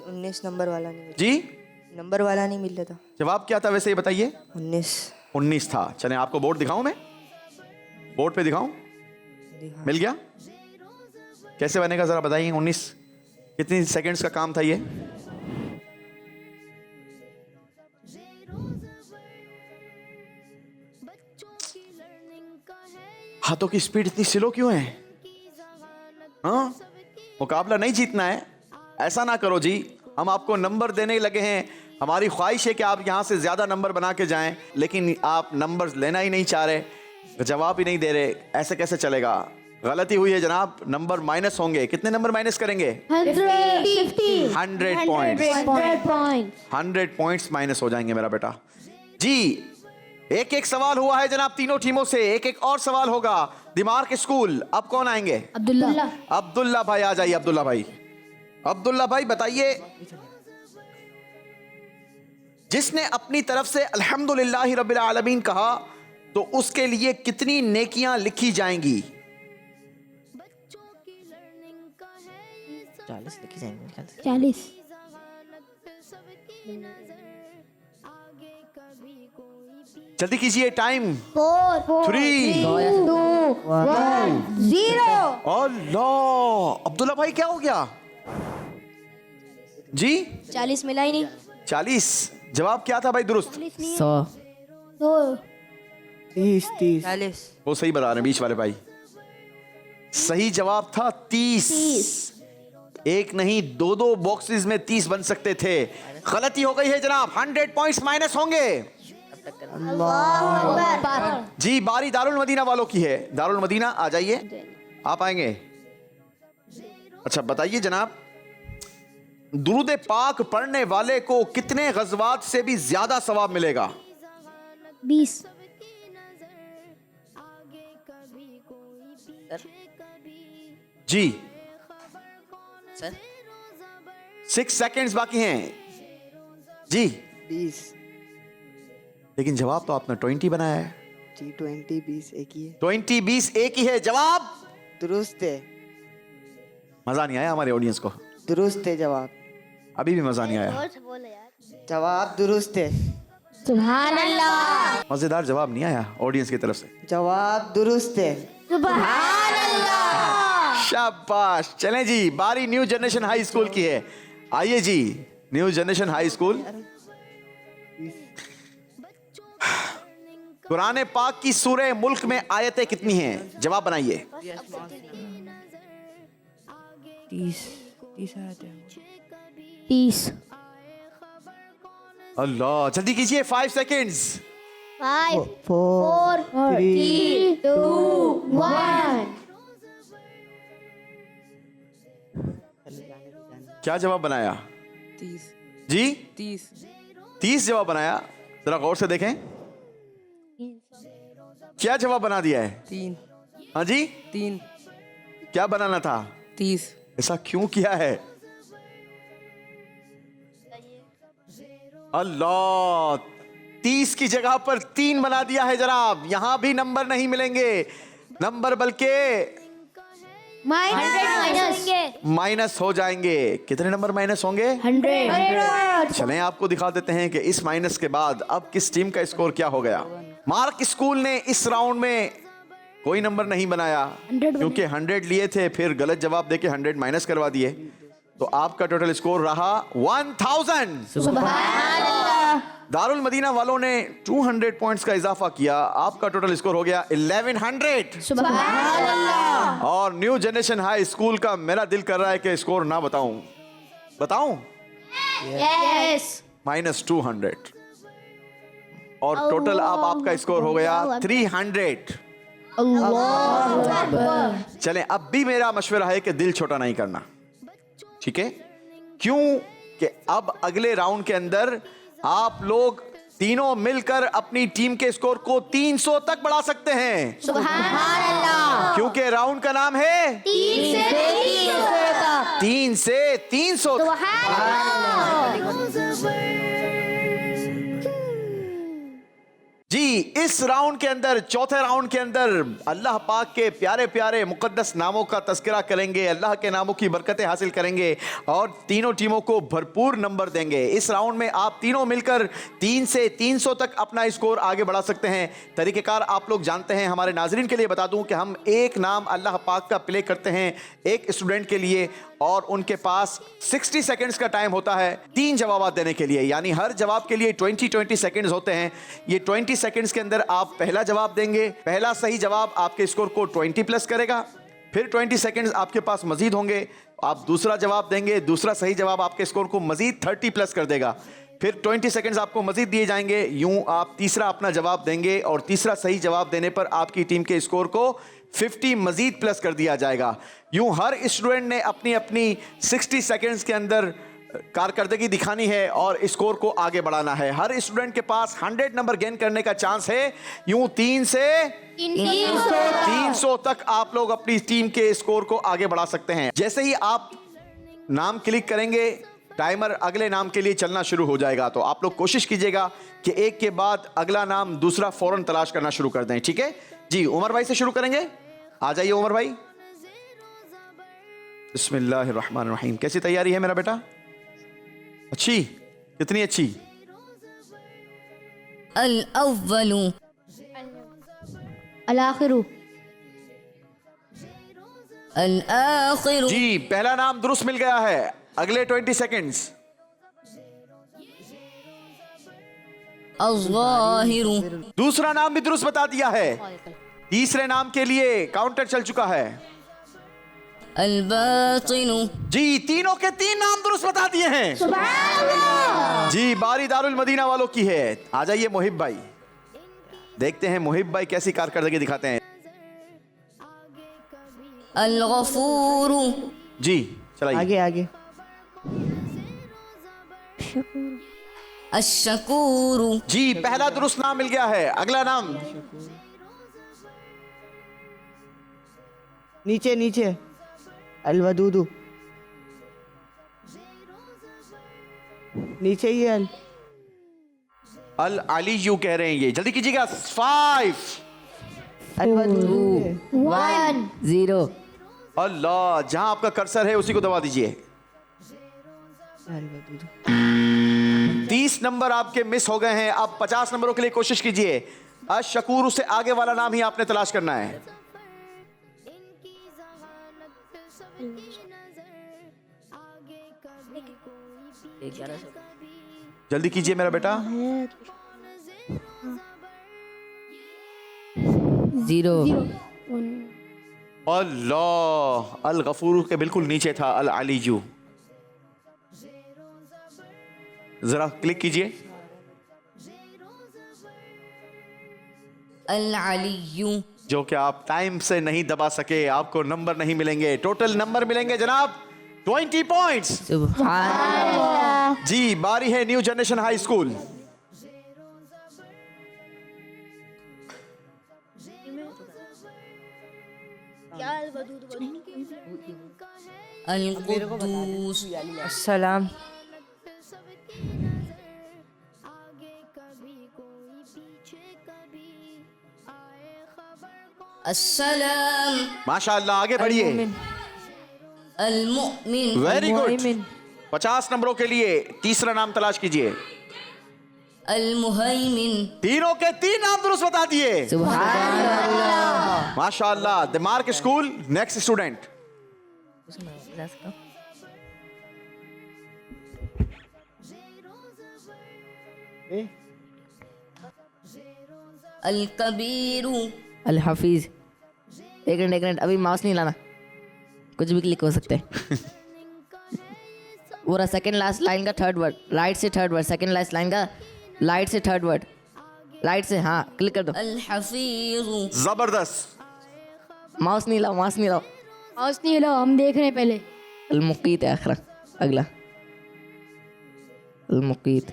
19 नंबर वाला नहीं मिल जी नंबर वाला नहीं मिल रहा था। जवाब क्या था वैसे ये बताइए? 19 था। चले आपको बोर्ड दिखाऊं, मैं बोर्ड पे दिखाऊं? मिल गया? कैसे बनेगा जरा बताइए। 19 कितनी सेकंड्स का काम था ये? हाथों की स्पीड इतनी स्लो क्यों है? हाँ, मुकाबला नहीं जीतना है, ऐसा ना करो जी। हम आपको नंबर देने लगे हैं, हमारी ख्वाहिश है कि आप यहां से ज्यादा नंबर बना के जाएं, लेकिन आप नंबर लेना ही नहीं चाह रहे, जवाब ही नहीं दे रहे। ऐसे कैसे चलेगा? गलती हुई है जनाब, नंबर माइनस होंगे। कितने नंबर माइनस करेंगे? 100 पॉइंट्स। 100 पॉइंट्स माइनस हो जाएंगे मेरा बेटा। जी एक एक सवाल हुआ है जनाब तीनों टीमों से, एक एक और सवाल होगा। दिमाग स्कूल अब कौन आएंगे? अब्दुल्ला भाई आ जाइए। अब्दुल्ला भाई बताइए, जिसने अपनी तरफ से अल्हम्दुलिल्लाह रब्बिल आलमीन कहा तो उसके लिए कितनी नेकियां लिखी जाएंगी? 40 लिखी जाएंगे। 40 जल्दी कीजिए, टाइम। 4 3 2 1 0। अल्लाह, अब्दुल्ला भाई क्या हो गया जी? 40 मिला ही नहीं। 40 जवाब क्या था भाई दुरुस्त? 100 30 30। 40 वो सही बता रहे हैं बीच वाले भाई। सही जवाब था 30। एक नहीं दो बॉक्सेस में 30 बन सकते थे। गलती हो गई है जनाब, 100 पॉइंट्स माइनस होंगे। जी बारी दारुल मदीना वालों की है। दारुल मदीना आ जाइए, आप आएंगे? अच्छा बताइए जनाब, दुरूद पाक पढ़ने वाले को कितने गज़वात से भी ज्यादा सवाब मिलेगा? 20 जी सर 6 सेकंड्स बाकी हैं जी। 20। लेकिन जवाब तो आपने 20 बनाया है। जी 20 20 एक ही है। 20 20 एक ही है जवाब। दुरुस्त है। मजा नहीं आया हमारे ऑडियंस को? दुरुस्त है जवाब। अभी भी मजा नहीं आया। जवाब दुरुस्त है। सुभान अल्लाह। मजेदार जवाब नहीं आया ऑडियंस की तरफ से। जवाब दुरुस्त है। सुभान अल्लाह। शाबाश। चलें जी, बारी न्यू जनरेशन हाई स्कूल की है। आइए जी, new generation high school. Quran पाक की सूरह मुल्क में आयतें कितनी हैं? जवाब बनाइए। 30। अल्लाह, जल्दी कीजिए, 5 सेकेंड्स। 5 4 4 3 2 1। क्या जवाब बनाया? 30 जी 30 30 जवाब बनाया। जरा गौर से देखें, क्या जवाब बना दिया है? 3 हाँ जी, 3 क्या बनाना था? 30 ऐसा क्यों किया है? अल्लाह, 30 की जगह पर 3 बना दिया है जनाब। यहां भी नंबर नहीं मिलेंगे, नंबर बल्कि माइनस हो जाएंगे। कितने नंबर माइनस होंगे? 100। चलें आपको दिखा देते हैं कि इस माइनस के बाद अब किस टीम का स्कोर क्या हो गया। मार्क स्कूल ने इस राउंड में कोई नंबर नहीं बनाया, क्योंकि 100 लिए थे, फिर गलत जवाब देके 100 माइनस करवा दिए। तो आपका टोटल स्कोर रहा 1000। सुभान अल्लाह। दारुल मदीना वालों ने 200 पॉइंट्स का इजाफा किया, आपका टोटल स्कोर हो गया 1100। सुभान अल्लाह। और न्यू जनरेशन हाई स्कूल का मेरा दिल कर रहा है कि स्कोर ना बताऊं। बताऊं? यस। -200। और टोटल अब आपका स्कोर हो गया 300। अल्लाह अकबर। चलें, अब भी मेरा मशवरा है कि दिल छोटा नहीं करना, ठीक है? क्यों कि अब अगले राउंड के अंदर आप लोग तीनों मिलकर अपनी टीम के स्कोर को 300 तक बढ़ा सकते हैं, सुभान अल्लाह। क्योंकि राउंड का नाम है 3 से 300 तक। 3 से 300 तक। जी, इस राउंड के अंदर, चौथे राउंड के अंदर अल्लाह पाक के प्यारे प्यारे मुकद्दस नामों का तज़किरा करेंगे, अल्लाह के नामों की बरकतें हासिल करेंगे और तीनों टीमों को भरपूर नंबर देंगे। इस राउंड में आप तीनों मिलकर 3 से 300 तक अपना स्कोर आगे बढ़ा सकते हैं। तरीक़ेकार आप लोग जानते हैं। हमारे नाज़रीन के लिए बता दूं कि हम एक नाम अल्लाह पाक का प्ले करते हैं एक स्टूडेंट के लिए, और उनके पास 60 सेकंड्स का टाइम होता है 3 जवाब देने के लिए, यानी हर जवाब के लिए 20 सेकंड्स होते हैं। ये 20 सेकंड्स के अंदर आप पहला जवाब देंगे, पहला सही जवाब आपके स्कोर को 20 प्लस करेगा। फिर 20 सेकंड्स आपके पास मजीद होंगे, आप दूसरा जवाब देंगे, दूसरा सही जवाब आपके स्कोर को मजीद 30 प्लस कर देगा। फिर 20 सेकंड्स आपको मजीद दिए जाएंगे, यूं आप तीसरा अपना जवाब देंगे और तीसरा सही जवाब देने पर आपकी टीम के स्कोर को 50 मजीद प्लस कर दिया जाएगा। यूं हर स्टूडेंट ने अपनी अपनी 60 सेकंड्स के अंदर कारकर्दगी दिखानी है और स्कोर को आगे बढ़ाना है। हर स्टूडेंट के पास 100 नंबर गेन करने का चांस है। यूं 3 से 300 तक आप लोग अपनी टीम के स्कोर को आगे बढ़ा सकते हैं। जैसे ही आप नाम क्लिक करेंगे, टाइमर अगले नाम के लिए चलना शुरू हो जाएगा। तो आप लोग कोशिश कीजिएगा कि एक के बाद अगला नाम दूसरा फौरन तलाश करना शुरू कर दें, ठीक है जी? उमर भाई से शुरू करेंगे, आ जाइए उमर भाई। बिस्मिल्लाहिर्रहमानिर्रहीम। कैसी तैयारी है मेरा बेटा? अच्छी? कितनी अच्छी? अल-अव्वलु अल-आखिरु अल-आखिरु। जी, पहला नाम दुरुस्त मिल गया है। अगले 20 सेकंड्स। अज़्ज़ाहिरु। दूसरा नाम भी दुरुस्त बता दिया है। तीसरे नाम के लिए काउंटर चल चुका है। अल-बातिनु। जी, तीनों के 3 नाम दुरुस्त बता दिए हैं। सुभान अल्लाह। जी, बारी दारुल मदीना वालों की है। आ जाइए मोहिब भाई, देखते हैं मोहिब भाई कैसी कारकर्दगी दिखाते हैं। अल-गफूरु। जी चलाइए। आगे आगे। अश-शकूरु। जी, पहला दुरुस्त नाम मिल गया है। अगला नाम नीचे नीचे। अल-वदूदु। नीचे ही अल। अल अलीयू कह रहे हैं ये, जल्दी कीजिएगा। 5 अल-वदूदु। 1 0। अल्लाह, जहां आपका कर्सर है उसी को दबा दीजिए। अल-वदूदु। 30 नंबर आपके मिस हो गए हैं। अब 50 नंबरों के लिए कोशिश कीजिए। अशकूर, उससे आगे वाला नाम ही आपने तलाश करना है। इनकी ज़हानत पे सबकी नजर, आगे कभी कोई पीछे कभी, जल्दी कीजिए मेरा बेटा। जीरो। अल्लाह, अल गफूर के बिल्कुल नीचे था अल अलीजू। जरा क्लिक कीजिए। अल अलिय्यु। जो कि आप टाइम से नहीं दबा सके, आपको नंबर नहीं मिलेंगे। टोटल नंबर मिलेंगे जनाब 20 पॉइंट्स। सुभान जी, बारी है न्यू जनरेशन हाई स्कूल। अल कुद्दूस। अस्सलाम। आगे कभी कोई पीछे कभी, आए खबर कौन अस्सलाम। माशाअल्लाह, आगे बढ़िए। अल मुमिन। Very good. 50 नंबरों के लिए तीसरा नाम तलाश कीजिए। अल मुहैमिन। तीनों के 3 नाम दुरुस्त बता दिए। सुभान माशाअल्लाह। The mark school, next student. अल कबीरु। अल हफीज। एक मिनट, अभी माउस नहीं लाना, कुछ भी क्लिक हो सकते हैं। पूरा सेकंड लास्ट लाइन का थर्ड वर्ड, राइट से third word, second last line का राइट से थर्ड वर्ड, राइट से, हाँ क्लिक कर दो। अल हफीजु। जबरदस्त। माउस नहीं लाओ, माउस नहीं लाओ। माउस नहीं लो, हम देख रहे हैं पहले। अल मुकीत है आखिर, अगला अल मुकीत।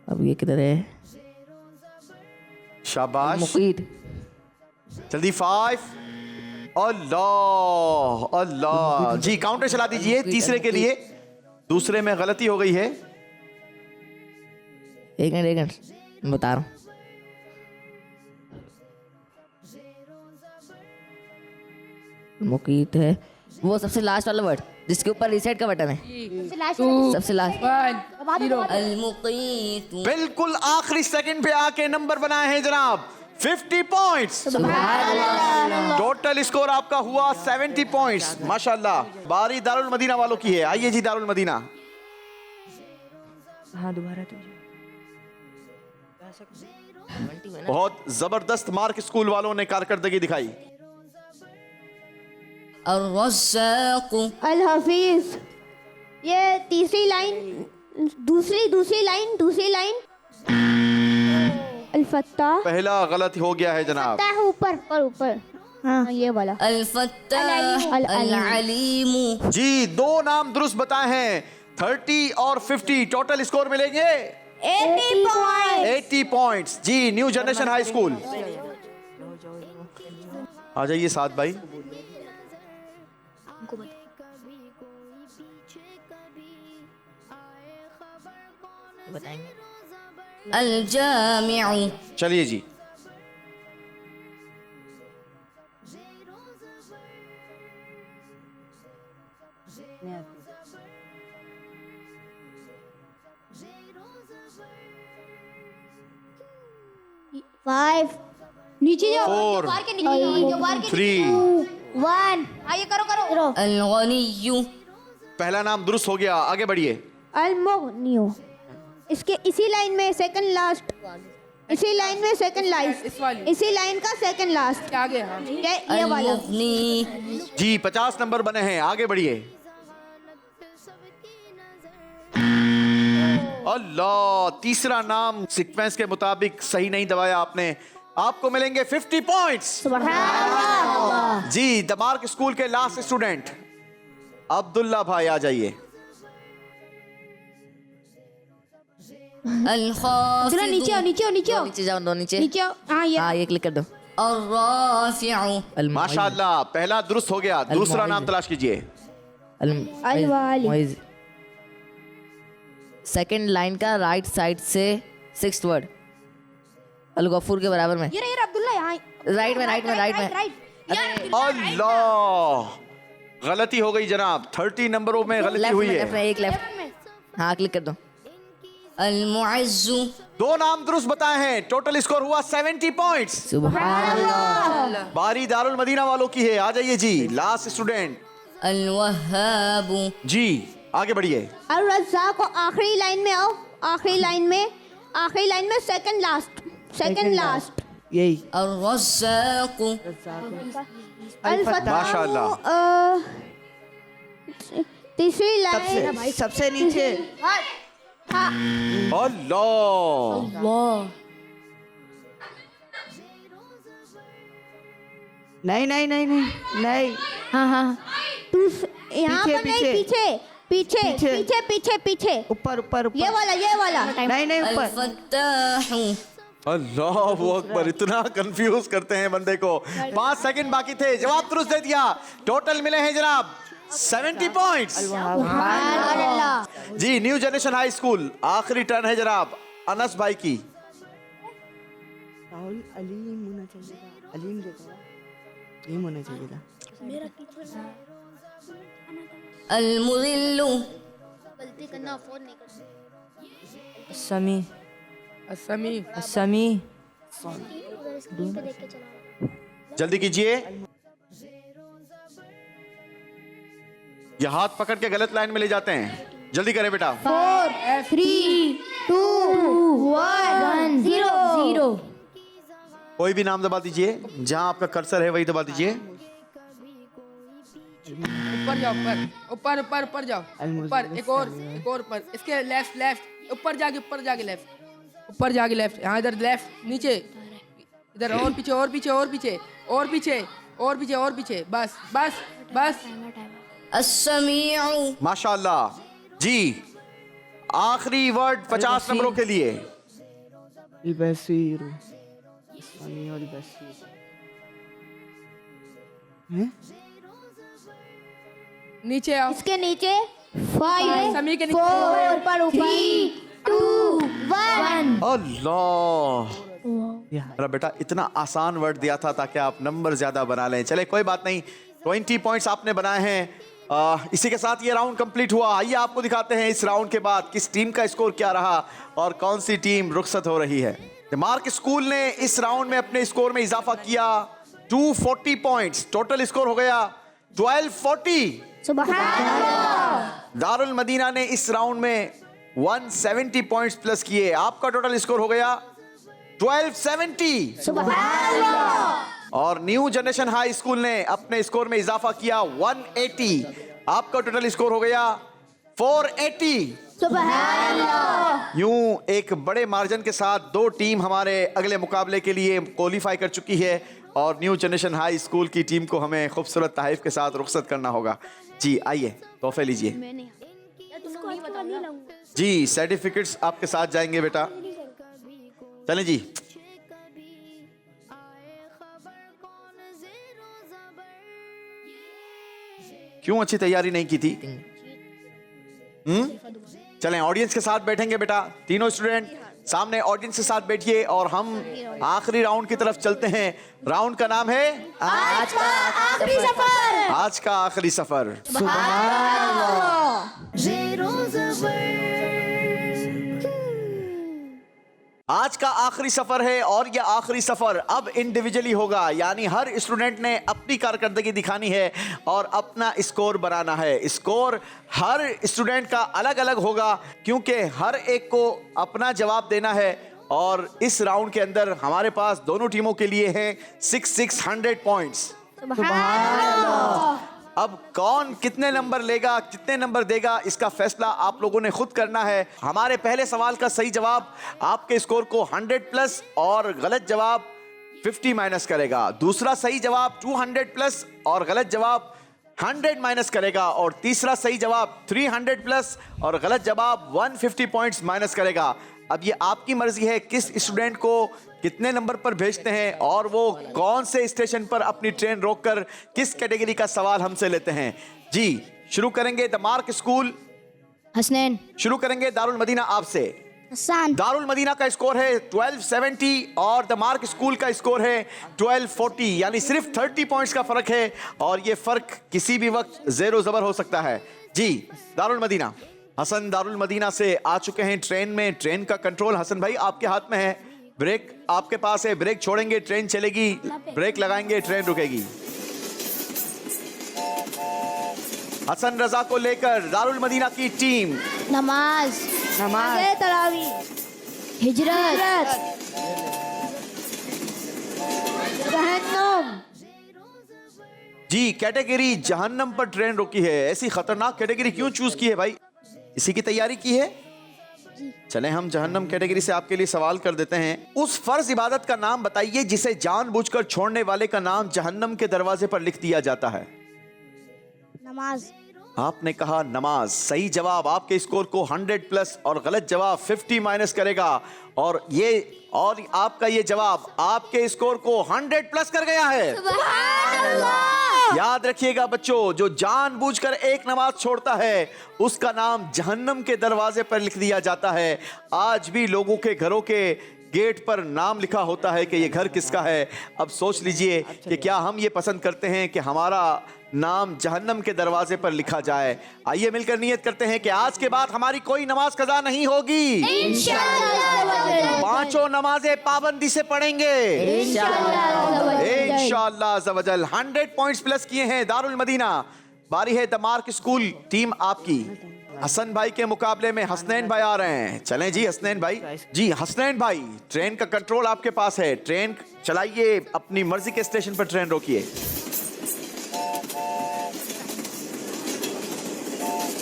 अब ये किधर है? शाबाश, मुकीत। जल्दी। 5। अल्लाह अल्लाह। जी, काउंटर चला दीजिए तीसरे के लिए। दूसरे में गलती हो गई है। एक मिनट मैं बता रहा हूँ। मुकीत है वो सबसे लास्ट वाला वर्ड जिसके ऊपर रीसेट का बटन है, सबसे लास्ट। अल मुकीतु। बिल्कुल आखिरी सेकंड पे आके नंबर बनाए हैं जनाब। 50 पॉइंट्स। टोटल स्कोर आपका हुआ 70 पॉइंट्स। माशाल्लाह। बारी दारुल मदीना वालों की है। आइए जी, दारुल मदीना। हाँ, दोबारा तो बहुत जबरदस्त मार्क स्कूल वालों ने कारकर्दगी दिखाई। अर रज़्ज़ाक़ु। अल हफीज। ये तीसरी लाइन, दूसरी लाइन। अल फत्ताह। पहला गलत हो गया है जनाब। ऊपर। हाँ, ये वाला। अल फत्ताह। अल अलीमु। जी, 2 नाम दुरुस्त बताए हैं। 30 और 50 टोटल स्कोर मिलेंगे 80 पॉइंट्स। जी, न्यू जनरेशन हाई स्कूल। आ जाइए साथ भाई। अल जामिउ। चलिए जी। फाइव। नीचे जाओ। 4 3 1। आइए करो। अल गनिय्यु। पहला नाम दुरुस्त हो गया। आगे बढ़िए। अल मुगनियो। इसके इसी लाइन में सेकंड लास्ट, इसी लाइन में सेकंड लास्ट, इसी लाइन का सेकंड लास्ट आगे। हाँ ये अल वाला। मुगनी। जी, 50 नंबर बने हैं। आगे बढ़िए। अल्लाह, तीसरा नाम सीक्वेंस के मुताबिक सही नहीं दबाया आपने। आपको मिलेंगे 50 पॉइंट्स। जी, द मार्क स्कूल के लास्ट स्टूडेंट अब्दुल्ला भाई, आ जाइए। अल खाफिदु। नीचे जाओ, दो नीचे। हाँ, ये क्लिक कर दो। अर राफिउ। अल माशाअल्लाह, पहला दुरुस्त हो गया। दूसरा नाम तलाश कीजिए। अल वाली। सेकंड लाइन का राइट साइड से 6th वर्ड, अल गफूर के बराबर में। ये अब्दुल्ला यहाँ। राइट में। अल्लाह, गलती हो गई जनाब। 30 नंबरों में गलती हुई है। एक लेफ्ट। हाँ क्लिक कर दो। अल-मुअज़्ज़ु। 2 नाम दुरुस्त बताए हैं, टोटल स्कोर हुआ 70 पॉइंट्स। बारी दारुल मदीना वालों की है, आ जाइए जी, लास्ट स्टूडेंट। अल-वहाबु। जी आगे बढ़िए। और रज़्ज़ाक़ को आखिरी लाइन में आओ, आखिरी लाइन में सेकंड लास्ट। यही अर-रज़्ज़ाक़ु। अल-फत्ताह माशाअल्लाह। तीसरी लाइन सबसे नीचे। अल्लाह। नहीं। हाँ यहाँ पर नहीं, पीछे ऊपर ये वाला नहीं ऊपर। अल-फत्ताहु। अल्लाह अकबर, इतना कंफ्यूज करते हैं बंदे को। 5 सेकंड बाकी थे, जवाब दुरुस्त दे दिया। टोटल मिले हैं जनाब 70 पॉइंट्स। जी न्यू जनरेशन हाई स्कूल, आखिरी टर्न है जनाब अनस भाई की। राहुल अलीम होना चाहिए था, अलीम जो था अलीम होना चाहिए था। अल-मुज़िल्लु। असमी जल्दी कीजिए, ये हाथ पकड़ के गलत लाइन में ले जाते हैं। जल्दी करें बेटा। 4 3 2 1 0। कोई भी नाम दबा दीजिए, जहां आपका कर्सर है वही दबा दीजिए। ऊपर जाओ, ऊपर जाओ, ऊपर एक और ऊपर, इसके लेफ्ट ऊपर जाके लेफ्ट, यहाँ इधर लेफ्ट, नीचे इधर, और पीछे, बस। अस्समीउ। माशाअल्लाह जी। आखिरी वर्ड 50 नंबरों के लिए। बसीर समीउल बसीर। नीचे आओ, इसके नीचे 5 समी के नीचे 4 3 2 1। अल्लाह। अरे बेटा इतना आसान वर्ड दिया था ताकि आप नंबर ज्यादा बना लें। चले कोई बात नहीं, 20 पॉइंट्स आपने बनाए हैं। इसी के साथ ये राउंड कंप्लीट हुआ। आइए आपको दिखाते हैं इस राउंड के बाद किस टीम का स्कोर क्या रहा और कौन सी टीम रुखसत हो रही है। मार्क स्कूल ने इस राउंड में अपने स्कोर में इजाफा किया 240 पॉइंट्स। टोटल स्कोर हो गया 1240। दारुल मदीना ने इस राउंड में 170 पॉइंट्स प्लस किए। आपका टोटल स्कोर हो गया 1270। और न्यू जनरेशन हाई स्कूल ने अपने स्कोर में इजाफा किया 180। आपका टोटल स्कोर हो गया 480। यूं एक बड़े मार्जिन के साथ 2 टीम हमारे अगले मुकाबले के लिए क्वालिफाई कर चुकी है और न्यू जनरेशन हाई स्कूल की टीम को हमें खूबसूरत तहफ़ के साथ रुखसत करना होगा। जी आइए तोहफे लीजिए। जी सर्टिफिकेट्स आपके साथ जाएंगे बेटा। चलें जी। क्यों अच्छी तैयारी नहीं की थी? चलें ऑडियंस के साथ बैठेंगे बेटा। तीनों स्टूडेंट सामने ऑडियंस के साथ बैठिए और हम आखिरी राउंड की तरफ चलते हैं। राउंड का नाम है आज का आखिरी सफर। आज का आखिरी सफर। आज का आखिरी सफर है और यह आखिरी सफर अब इंडिविजुअली होगा, यानी हर स्टूडेंट ने अपनी कारकर्दगी दिखानी है और अपना स्कोर बनाना है। स्कोर हर स्टूडेंट का अलग अलग होगा क्योंकि हर एक को अपना जवाब देना है। और इस राउंड के अंदर हमारे पास दोनों टीमों के लिए हैं 600 पॉइंट्स। अब कौन कितने नंबर लेगा, कितने नंबर देगा, इसका फैसला आप लोगों ने खुद करना है। हमारे पहले सवाल का सही जवाब आपके स्कोर को 100 प्लस और गलत जवाब 50 माइनस करेगा। दूसरा सही जवाब 200 प्लस और गलत जवाब 100 माइनस करेगा। और तीसरा सही जवाब 300 प्लस और गलत जवाब 150 पॉइंट्स माइनस करेगा। अब ये आपकी मर्जी है किस स्टूडेंट को कितने नंबर पर भेजते हैं और वो कौन से स्टेशन पर अपनी ट्रेन रोककर किस कैटेगरी का सवाल हमसे लेते हैं। जी शुरू करेंगे द मार्क स्कूल। हसनैन। शुरू करेंगे दारुल मदीना आपसे। हसन। दारुल मदीना का स्कोर है 1270 और द मार्क स्कूल का स्कोर है 1240, यानी सिर्फ 30 पॉइंट्स का फर्क है और ये फर्क किसी भी वक्त जेरो जबर हो सकता है। जी दारुल मदीना। हसन दारुल मदीना से आ चुके हैं ट्रेन में। ट्रेन का कंट्रोल हसन भाई आपके हाथ में है। ब्रेक आपके पास है, ब्रेक छोड़ेंगे ट्रेन चलेगी, ब्रेक लगाएंगे ट्रेन रुकेगी। हसन रजा को लेकर दारुल मदीना की टीम नमाज, तरावी, हिजरत, जहन्नुम। जी कैटेगरी जहन्नम पर ट्रेन रुकी है। ऐसी खतरनाक कैटेगरी क्यों चूज की है भाई? इसी की तैयारी की है? चलें हम जहन्नम कैटेगरी से आपके लिए सवाल कर देते हैं। उस फर्ज इबादत का नाम बताइए जिसे जानबूझकर छोड़ने वाले का नाम जहन्नम के दरवाजे पर लिख दिया जाता है। नमाज। आपने कहा नमाज। सही जवाब आपके स्कोर को 100 प्लस और गलत जवाब 50 माइनस करेगा। और आपका ये जवाब आपके स्कोर को 100 प्लस कर गया है। याद रखिएगा बच्चों, जो जानबूझकर एक नमाज छोड़ता है उसका नाम जहन्नम के दरवाजे पर लिख दिया जाता है। आज भी लोगों के घरों के गेट पर नाम लिखा होता है कि ये घर किसका है। अब सोच लीजिए कि क्या हम ये पसंद करते हैं कि हमारा नाम जहन्नम के दरवाजे पर लिखा जाए। आइए मिलकर नियत करते हैं कि आज के बाद हमारी कोई नमाज कज़ा नहीं होगी। पांचों नमाजें पाबंदी से पढ़ेंगे इंशाअल्लाह अज़्ज़वजल। 100 पॉइंट्स प्लस किए हैं दारुल मदीना। बारी है द मार्क स्कूल टीम आपकी। हसन भाई के मुकाबले में हसनैन भाई आ रहे हैं। चलें जी हसनैन भाई। जी हसनैन भाई, ट्रेन का कंट्रोल आपके पास है। ट्रेन चलाइए, अपनी मर्जी के स्टेशन पर ट्रेन रोकिए।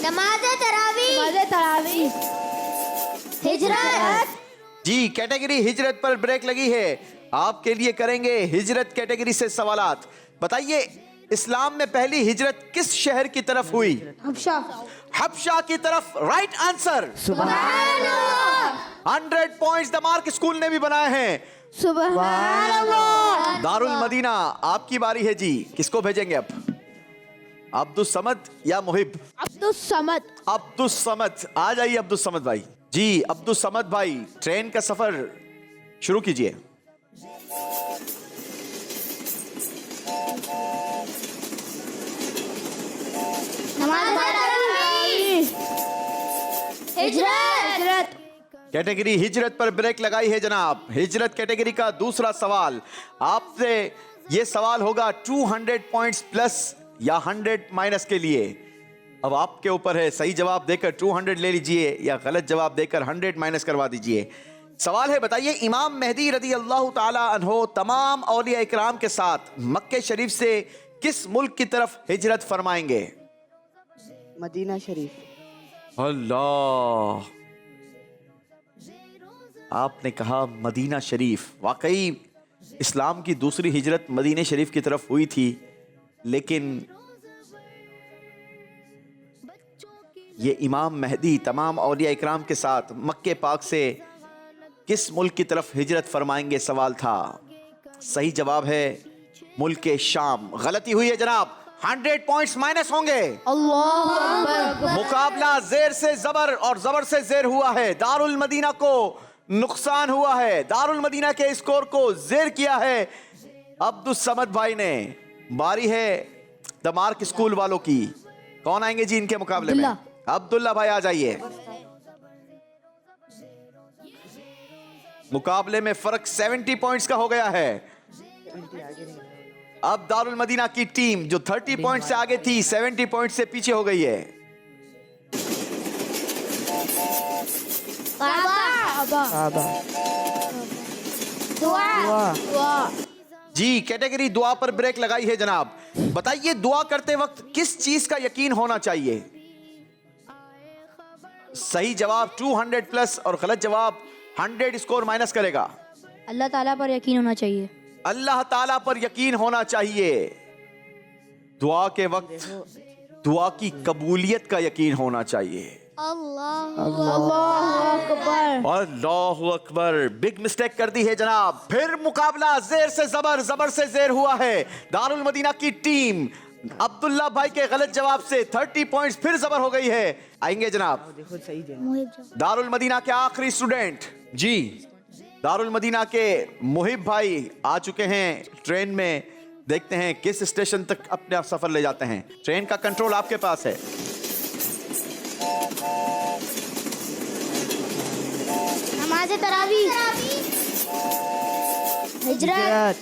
नमाज तरावी, हिजरत। जी कैटेगरी हिजरत पर ब्रेक लगी है। आपके लिए करेंगे हिजरत कैटेगरी से सवालात। बताइए इस्लाम में पहली हिजरत किस शहर की तरफ हुई? हबशा की तरफ। Right answer. 100 points the mark school ने भी बनाए हैं। दारुल मदीना आपकी बारी है जी। किसको भेजेंगे अब? अब्दुल समद या मुहिब? अब्दुल समद। आ जाइए अब्दुल समद भाई। जी अब्दुल समद भाई, ट्रेन का सफर शुरू कीजिए। हिजरत। कैटेगरी हिजरत पर ब्रेक लगाई है जनाब। हिजरत कैटेगरी का दूसरा सवाल आपसे। ये सवाल होगा 200 पॉइंट्स प्लस या 100 माइनस के लिए। अब आपके ऊपर है, सही जवाब देकर 200 ले लीजिए या गलत जवाब देकर 100 माइनस करवा दीजिए। सवाल है, बताइए इमाम मेहदी रदी अल्लाह ताला अन्हो तमाम औलिया इकराम के साथ मक्के शरीफ से किस मुल्क की तरफ हिजरत फरमाएंगे? मदीना शरीफ। अल्लाह, आपने कहा मदीना शरीफ। वाकई इस्लाम की दूसरी हिजरत मदीने शरीफ की तरफ हुई थी, लेकिन ये इमाम मेहदी तमाम औलिया इकराम के साथ मक्के पाक से किस मुल्क की तरफ हिजरत फरमाएंगे सवाल था। सही जवाब है मुल्क शाम। गलती हुई है जनाब, 100 पॉइंट्स माइनस होंगे। मुकाबला जेर से जबर और जबर से जेर हुआ है। दारुल मदीना को नुकसान हुआ है। दारुल मदीना के स्कोर को जेर किया है अब्दुल समद भाई ने। बारी है द मार्क स्कूल वालों की। कौन आएंगे जी इनके मुकाबले में? अब्दुल्ला भाई आ जाइए। मुकाबले में फर्क 70 पॉइंट्स का हो गया है। अब दारुल मदीना की टीम जो 30 पॉइंट से आगे थी 70 पॉइंट से पीछे हो गई है। जी कैटेगरी दुआ पर ब्रेक लगाई है जनाब। बताइए दुआ करते वक्त किस चीज का यकीन होना चाहिए? सही जवाब 200 प्लस और गलत जवाब 100 स्कोर माइनस करेगा। अल्लाह ताला पर यकीन होना चाहिए। अल्लाह ताला पर यकीन होना चाहिए। दुआ के वक्त दुआ की कबूलियत का यकीन होना चाहिए। अल्लाहु अकबर। बिग मिस्टेक कर दी है जनाब। फिर मुकाबला जेर से जबर, जबर से जेर हुआ है। दारुल मदीना की टीम अब्दुल्ला भाई के गलत जवाब से 30 पॉइंट्स फिर जबर हो गई है। आएंगे जनाब दारुल मदीना के आखिरी स्टूडेंट। जी दारुल मदीना के मुहिब भाई आ चुके हैं ट्रेन में। देखते हैं किस स्टेशन तक अपना सफर ले जाते हैं। ट्रेन का कंट्रोल आपके पास है। तरावी हिजरत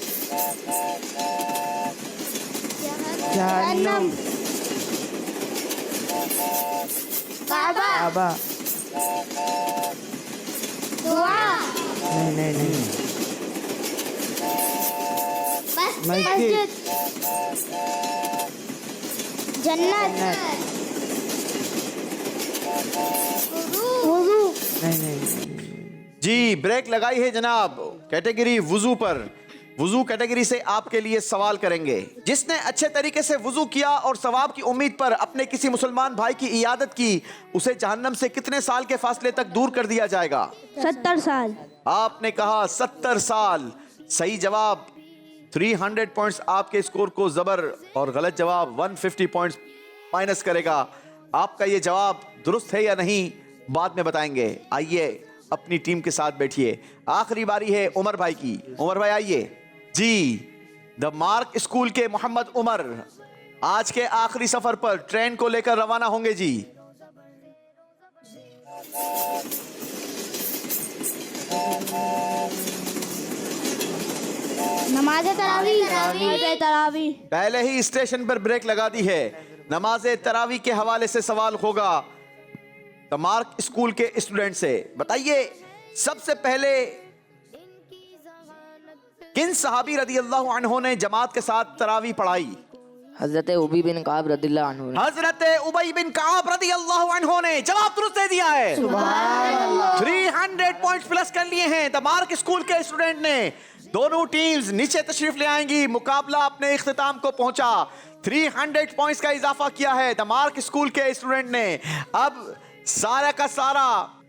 जहन्नम काबा काबा दुआ नहीं मस्जिद जन्नत वुजू नहीं जी ब्रेक लगाई है जनाब कैटेगरी वुजू पर। वुजू कैटेगरी से आपके लिए सवाल करेंगे। जिसने अच्छे तरीके से वुजू किया और सवाब की उम्मीद पर अपने किसी मुसलमान भाई की इयादत की, उसे जहन्नम से कितने साल के फासले तक दूर कर दिया जाएगा? 70 साल। आपने कहा 70 साल। सही जवाब 300 पॉइंट्स आपके स्कोर को जबर, और गलत जवाब 150 पॉइंट्स माइनस करेगा। आपका ये जवाब दुरुस्त है या नहीं बाद में बताएंगे। आइए अपनी टीम के साथ बैठिए। आखिरी बारी है उमर भाई की। उमर भाई आइए जी। द मार्क स्कूल के मोहम्मद उमर आज के आखिरी सफर पर ट्रेन को लेकर रवाना होंगे जी। नमाज तरावी पहले ही स्टेशन पर ब्रेक लगा दी है। नमाज तरावी के हवाले से सवाल होगा द मार्क स्कूल के स्टूडेंट से। बताइए सबसे पहले किन सहाबी रदी अल्लाह अन्हो ने जमात के साथ तरावी पढ़ाई? हजरत उबई बिन काब रदिल्लाहु अन्हु ने। हजरत उबई बिन काब रदी अल्लाह अन्हो ने जवाब दुरुस्त दे दिया है। 300 पॉइंट्स प्लस कर लिए हैं द मार्क स्कूल के स्टूडेंट ने। दोनों टीम्स नीचे तशरीफ ले आएंगी। मुकाबला अपने इख्तिताम को पहुंचा। 300 पॉइंट्स का इजाफा किया है द मार्क स्कूल के स्टूडेंट ने। अब सारा का सारा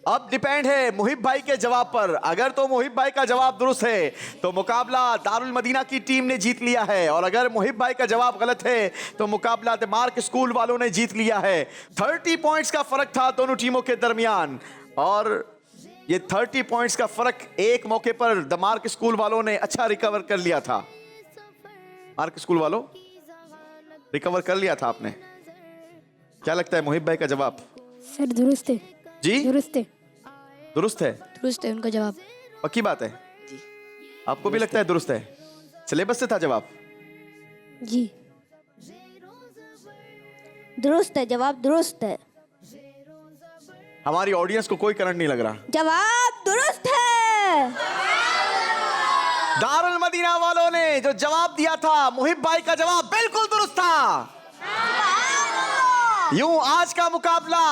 अब डिपेंड है मुहिब भाई के जवाब पर। अगर तो मुहिब भाई का जवाब दुरुस्त है तो मुकाबला दारुल मदीना की टीम ने जीत लिया है, और अगर मुहिब भाई का जवाब गलत है तो मुकाबला द मार्क स्कूल वालों ने जीत लिया है। 30 पॉइंट्स का फर्क था दोनों टीमों के दरमियान, और ये 30 पॉइंट्स का फर्क एक मौके पर द मार्क स्कूल वालों ने अच्छा रिकवर कर लिया था। मार्क स्कूल वालों रिकवर कर लिया था आपने। क्या लगता है मुहिब भाई का जवाब? सर दुरुस्त है जी दुरुस्त है दुरुस्त है उनका जवाब। पक्की बात है जी? आपको भी लगता है दुरुस्त है? सिलेबस से था जवाब? जी दुरुस्त है, जवाब दुरुस्त है, हमारी ऑडियंस को कोई करंट नहीं लग रहा। जवाब दुरुस्त है। दारुल मदीना वालों ने जो जवाब दिया था मुहिब भाई का जवाब बिल्कुल दुरुस्त था। यूं आज का मुकाबला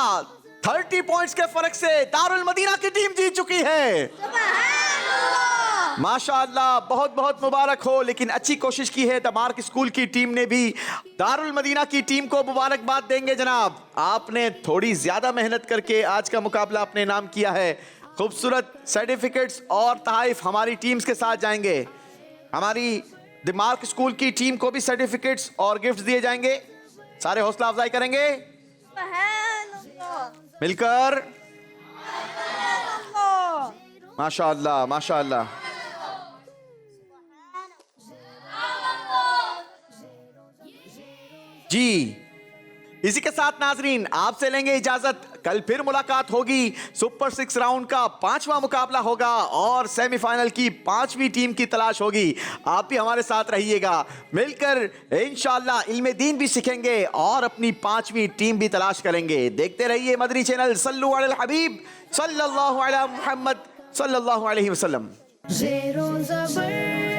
30 पॉइंट्स के फर्क से दारुल मदीना की टीम जीत चुकी है। माशाअल्लाह, बहुत बहुत मुबारक हो। लेकिन अच्छी कोशिश की है द मार्क स्कूल की टीम ने भी। दारुल मदीना की टीम को मुबारकबाद देंगे जनाब। आपने थोड़ी ज्यादा मेहनत करके आज का मुकाबला अपने नाम किया है। खूबसूरत सर्टिफिकेट्स और तहफ़ हमारी टीम्स के साथ जाएंगे। हमारी द मार्क स्कूल की टीम को भी सर्टिफिकेट्स और गिफ्ट दिए जाएंगे। सारे हौसला अफजाई करेंगे मिलकर। माशाअल्लाह माशाअल्लाह। जी इसी के साथ नाजरीन आपसे लेंगे इजाजत। कल फिर मुलाकात होगी। सुपर 6 राउंड का 5वां मुकाबला होगा और सेमीफाइनल की 5वीं टीम की तलाश होगी। आप भी हमारे साथ रहिएगा। मिलकर इंशाअल्लाह इल्मे दीन भी सीखेंगे और अपनी 5वीं टीम भी तलाश करेंगे। देखते रहिए मदनी चैनल। सल्लु अलल हबीब सल्लल्लाहु अलैहि मुहम्मद सल्लल्लाहु अलैहि वसल्लम। ज़ेरो ज़बर